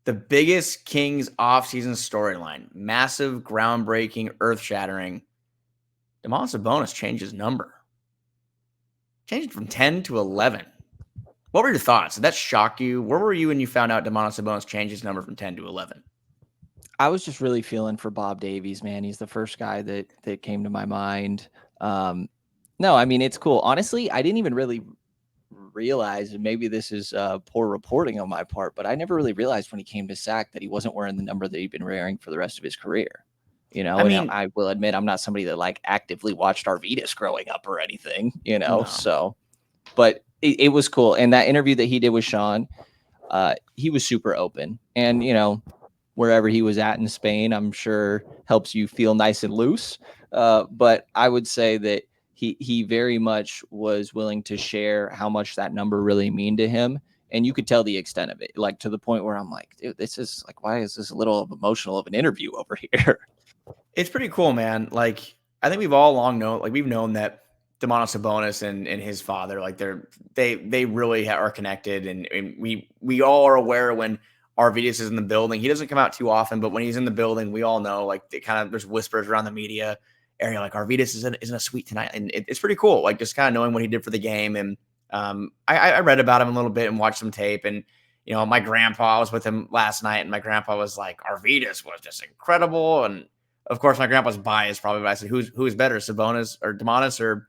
the biggest Kings offseason storyline, massive, groundbreaking, earth-shattering. Domantas Sabonis changed his number. Changed it from 10 to 11. What were your thoughts? Did that shock you? Where were you when you found out Domantas Sabonis changed his number from 10 to 11? I was just really feeling for Bob Davies, man. He's the first guy that came to my mind. No, I mean, it's cool. Honestly, I didn't even really realize, and maybe this is poor reporting on my part, but I never really realized when he came to Sac that he wasn't wearing the number that he'd been wearing for the rest of his career. I will admit, I'm not somebody that actively watched Arvidas growing up or anything, No. So, but it was cool. And that interview that he did with Sean, he was super open, and, wherever he was at in Spain, I'm sure helps you feel nice and loose. But I would say that he very much was willing to share how much that number really mean to him. And you could tell the extent of it, to the point where I'm like, dude, this is why is this a little emotional of an interview over here? It's pretty cool, man. I think we've all long known, we've known that Domantas Sabonis and his father, they really are connected. And we all are aware when Arvidas is in the building. He doesn't come out too often, but when he's in the building, we all know, like, there's whispers around the media area, like Arvidas isn't a suite tonight. And it's pretty cool. Like, just kind of knowing what he did for the game. And I read about him a little bit and watched some tape. And, my grandpa was with him last night, and my grandpa was like, Arvidas was just incredible. And of course, my grandpa's biased probably, but I said, who's better, Sabonis or Demonis or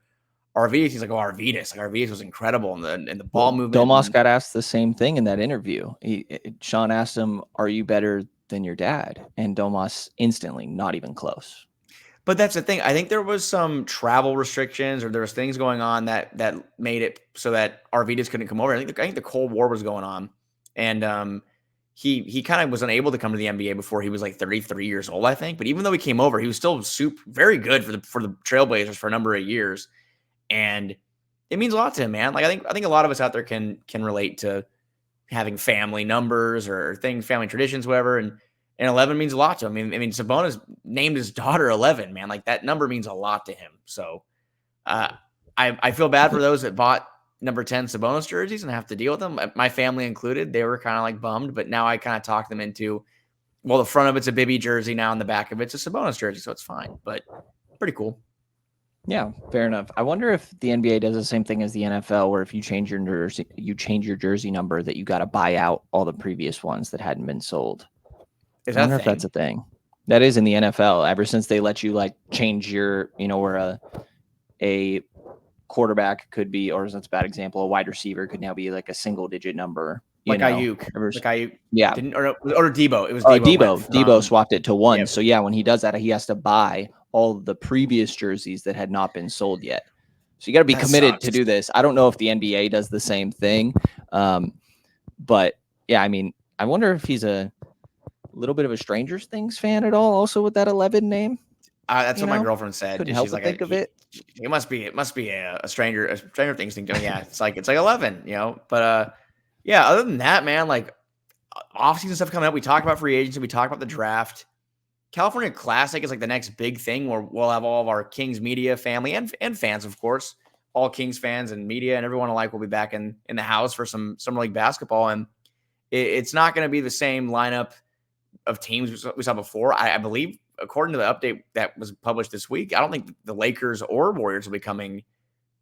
Arvidas? He's like, Arvidas. Like, Arvidas was incredible in the ball movement. Domas got asked the same thing in that interview. Sean asked him, "Are you better than your dad?" And Domas instantly, not even close. But that's the thing. I think there was some travel restrictions, or there was things going on that made it so that Arvidas couldn't come over. I think the Cold War was going on, and he kind of was unable to come to the NBA before he was like 33 years old, I think. But even though he came over, he was still very good for the Trailblazers for a number of years, and it means a lot to him, man. Like, I think a lot of us out there can relate to having family numbers or things, family traditions, whatever, and 11 means a lot to him. I mean, Sabonis named his daughter 11, man. Like, that number means a lot to him. So I feel bad for those that bought number 10 Sabonis jerseys and have to deal with them. My family included. They were kind of like bummed, but now I kind of talk them into, well, the front of it's a Bibby jersey now, and the back of it's a Sabonis jersey, so it's fine. But pretty cool. Yeah, fair enough. I wonder if the NBA does the same thing as the NFL, where if you change your jersey number, that you got to buy out all the previous ones that hadn't been sold. I wonder if that's a thing. That is in the NFL. Ever since they let you like change your, where a quarterback could be, or that's a bad example, a wide receiver could now be like a single digit number. Like Ayuk. Yeah. Or Debo. It was Debo swapped it to 1. Yep. So yeah, when he does that, he has to buy all the previous jerseys that had not been sold yet. So you got to be committed to do this. I don't know if the NBA does the same thing. But yeah, I mean, I wonder if he's a little bit of a Stranger Things fan at all, also with that 11 name. That's what my girlfriend said. Couldn't help but think of it. It must be a Stranger Things thing. Yeah, it's like 11, But yeah, other than that, man, like offseason stuff coming up. We talked about free agency. We talked about the draft. California Classic is like the next big thing where we'll have all of our Kings media family and fans, of course, all Kings fans and media and everyone alike will be back in the house for some summer league basketball. And it's not going to be the same lineup of teams we saw before. I believe, according to the update that was published this week, I don't think the Lakers or Warriors will be coming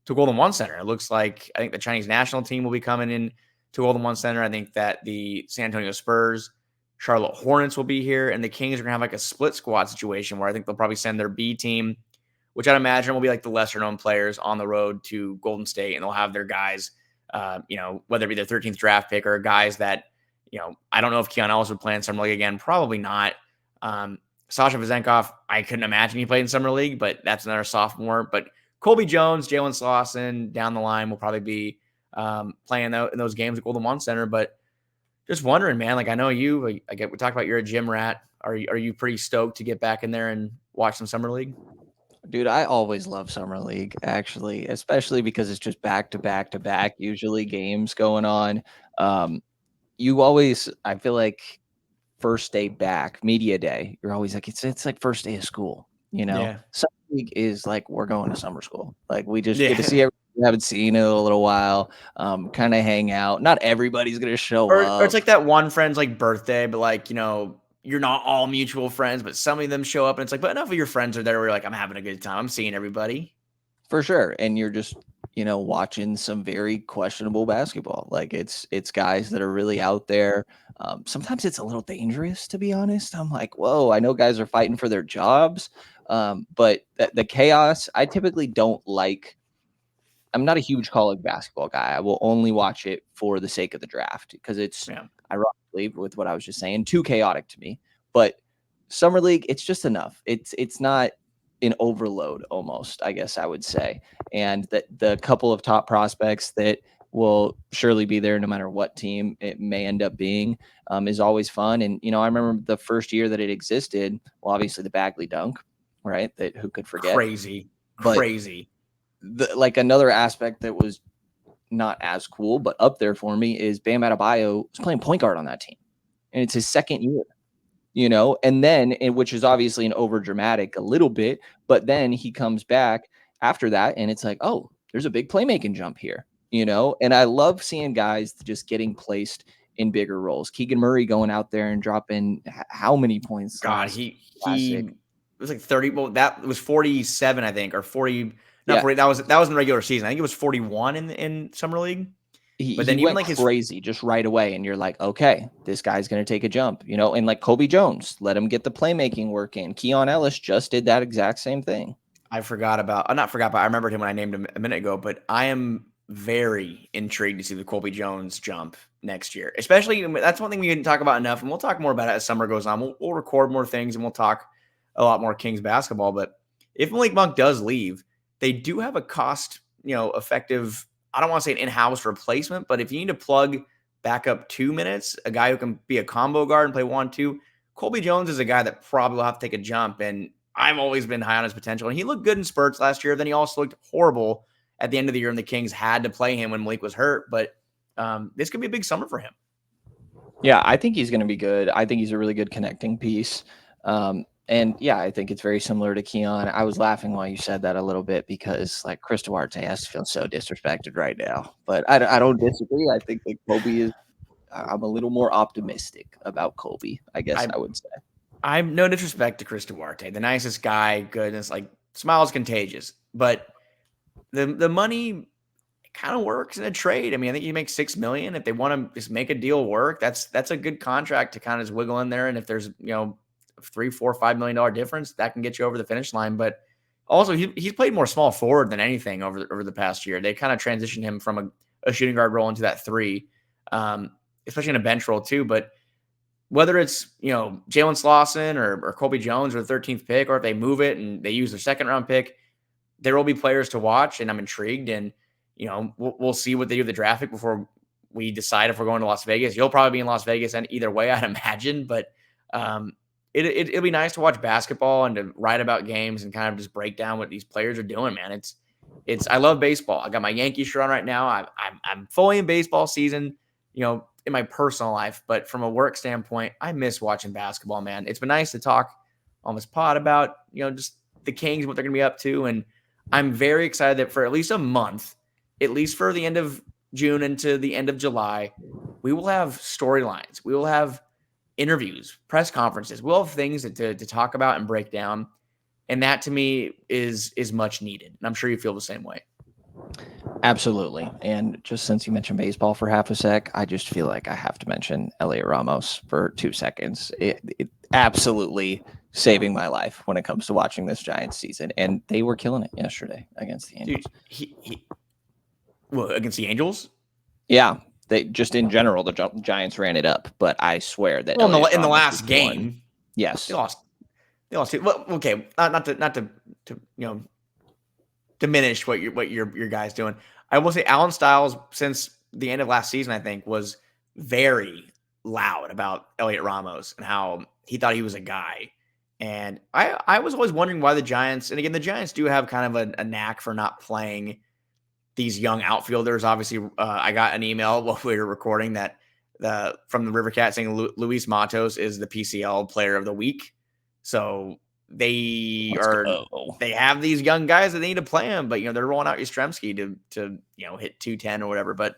to Golden One Center. It looks like I think the Chinese national team will be coming in to Golden One Center. I think that the San Antonio Spurs, Charlotte Hornets will be here, and the Kings are going to have like a split squad situation where I think they'll probably send their B team, which I'd imagine will be like the lesser known players, on the road to Golden State, and they'll have their guys, whether it be their 13th draft pick or guys that, I don't know if Keon Ellis would play in Summer League again. Probably not. Sasha Vezenkov, I couldn't imagine he played in Summer League, but that's another sophomore. But Colby Jones, Jalen Slauson down the line will probably be playing in those games at Golden One Center. But just wondering, man, like I know you, we talked about you're a gym rat. Are you pretty stoked to get back in there and watch some Summer League? Dude, I always love Summer League, actually, especially because it's just back to back to back, usually games going on. You always, I feel like, first day back, media day, you're always like, it's like first day of school, Yeah. Summer League is like, we're going to summer school. Like, we just get to see everyone we haven't seen in a little while, kind of hang out. Not everybody's going to show up. Or it's like that one friend's like birthday, but like, you're not all mutual friends, but some of them show up and it's like, but enough of your friends are there where you're like, I'm having a good time. I'm seeing everybody. For sure. And you're just, watching some very questionable basketball. Like it's guys that are really out there. Sometimes it's a little dangerous, to be honest. I'm like, whoa, I know guys are fighting for their jobs. But the chaos, I typically don't like. I'm not a huge college basketball guy. I will only watch it for the sake of the draft because it's ironically, with what I was just saying, too chaotic to me. But Summer League, it's just enough. It's not an overload almost, I guess I would say. And that the couple of top prospects that will surely be there no matter what team it may end up being is always fun. And, I remember the first year that it existed, well, obviously the Bagley dunk, right? That who could forget? Crazy. Like another aspect that was not as cool, but up there for me is Bam Adebayo was playing point guard on that team. And it's his second year. And then, which is obviously an over dramatic a little bit, but then he comes back after that and it's like, oh, there's a big playmaking jump here, and I love seeing guys just getting placed in bigger roles. Keegan Murray going out there and dropping how many points? God, he it was like 30. Well, that was 47, I think, or 40. Not 40. That was in regular season. I think it was 41 in summer league. But then he even went like crazy just right away, and you're like, okay, this guy's going to take a jump, and like Kobe Jones, let him get the playmaking work in. Keon Ellis just did that exact same thing. I remembered him when I named him a minute ago, but I am very intrigued to see the Colby Jones jump next year. Especially, that's one thing we didn't talk about enough, and we'll talk more about it as summer goes on. We'll record more things, and we'll talk a lot more Kings basketball. But if Malik Monk does leave, they do have a cost, effective, I don't want to say an in-house replacement, but if you need to plug back up 2 minutes, a guy who can be a combo guard and play 1-2, Colby Jones is a guy that probably will have to take a jump, and I've always been high on his potential. And he looked good in spurts last year. Then he also looked horrible at the end of the year, and the Kings had to play him when Malik was hurt. But this could be a big summer for him. Yeah, I think he's going to be good. I think he's a really good connecting piece. And yeah, I think it's very similar to Keon. I was laughing while you said that a little bit because like Chris Duarte has to feel so disrespected right now. But I don't disagree. I think that Kobe is. I'm a little more optimistic about Kobe, I guess I would say. I'm no disrespect to Chris Duarte, the nicest guy, goodness, like smiles contagious. But the money kind of works in a trade. I mean, I think you make $6 million if they want to just make a deal work. That's a good contract to kind of just wiggle in there. And if there's $3, $4, $5 million difference, that can get you over the finish line. But also, he's played more small forward than anything over the past year. They kind of transitioned him from a shooting guard role into that 3, especially in a bench role too. But whether it's, Jalen Slauson or Colby Jones or the 13th pick, or if they move it and they use their second round pick, there will be players to watch, and I'm intrigued. And, we'll see what they do with the draft pick before we decide if we're going to Las Vegas. You'll probably be in Las Vegas and either way, I'd imagine. But it'll be nice to watch basketball and to write about games and kind of just break down what these players are doing, man. I love baseball. I got my Yankees shirt on right now. I'm fully in baseball season, in my personal life, but from a work standpoint, I miss watching basketball, man. It's been nice to talk on this pod about, just the Kings, what they're going to be up to. And I'm very excited that for at least a month, at least for the end of June into the end of July, we will have storylines. We will have interviews, press conferences. We'll have things to talk about and break down. And that to me is much needed. And I'm sure you feel the same way. Absolutely. And just since you mentioned baseball for half a sec, I just feel like I have to mention Elliot Ramos for 2 seconds. It absolutely saving my life when it comes to watching this Giants season. And they were killing it yesterday against the Angels. Dude, against the Angels? Yeah. They just in general, the Giants ran it up. But I swear that in the last game, yes, they lost. Well, okay, not to diminish what your guys doing. I will say Alan Stiles, since the end of last season, I think, was very loud about Elliot Ramos and how he thought he was a guy. And I was always wondering why the Giants, and again, the Giants do have kind of a knack for not playing these young outfielders. Obviously, I got an email while we were recording that from the River Cat saying Luis Matos is the PCL player of the week. So they have these young guys that they need to play them, but they're rolling out Yastrzemski to hit 210 or whatever. But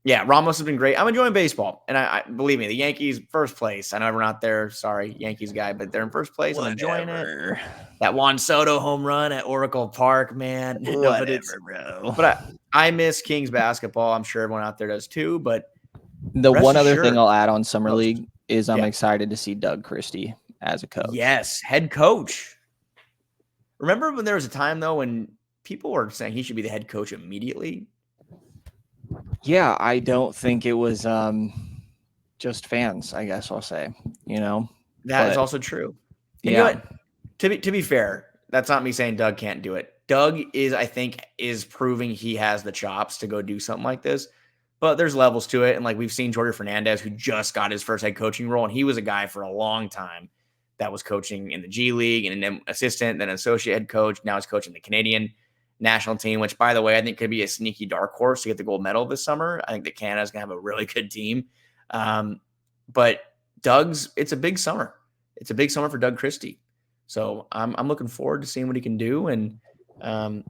yeah, Ramos has been great. I'm enjoying baseball, and I believe me, the Yankees first place. I know we're not there. Sorry, Yankees guy, but they're in first place. I'm enjoying it. That Juan Soto home run at Oracle Park, man. Bro. But I miss Kings basketball. I'm sure everyone out there does too. But the one other thing I'll add on Summer League is I'm excited to see Doug Christie as a coach. Yes, head coach. Remember when there was a time, though, when people were saying he should be the head coach immediately? Yeah, I don't think it was just fans, I guess I'll say. That is also true. And to be fair, that's not me saying Doug can't do it. Doug I think, is proving he has the chops to go do something like this. But there's levels to it. And like we've seen Jorge Fernandez, who just got his first head coaching role, and he was a guy for a long time that was coaching in the G League and an assistant, then an associate head coach. Now he's coaching the Canadian national team, which, by the way, I think could be a sneaky dark horse to get the gold medal this summer. I think that Canada's going to have a really good team. But it's a big summer. It's a big summer for Doug Christie. So I'm looking forward to seeing what he can do. And, I'm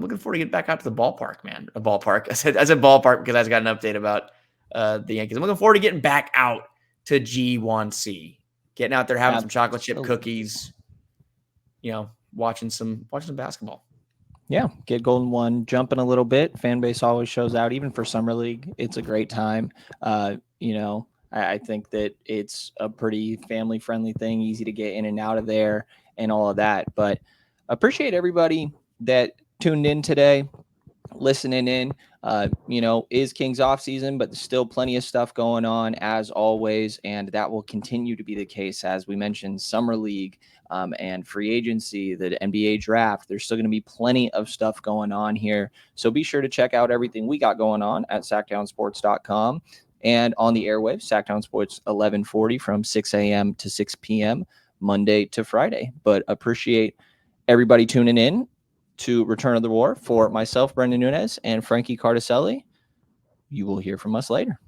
looking forward to getting back out to the ballpark, man. A ballpark. I said ballpark because I just got an update about the Yankees. I'm looking forward to getting back out to G1C, getting out there, having some chocolate chip cookies, watching some basketball. Yeah, get Golden One jumping a little bit. Fan base always shows out, even for Summer League. It's a great time. I think that it's a pretty family friendly thing, easy to get in and out of there and all of that. But appreciate everybody that tuned in today, listening in. Is Kings off season, but there's still plenty of stuff going on as always, and that will continue to be the case. As we mentioned, Summer League and free agency, the NBA draft, there's still going to be plenty of stuff going on here. So be sure to check out everything we got going on at sactownsports.com and on the airwaves, Sactown Sports 1140 from 6 a.m. to 6 p.m. Monday to Friday. But appreciate everybody tuning in to Return of the War. For myself, Brandon Nunes, and Frankie Cartoscelli, you will hear from us later.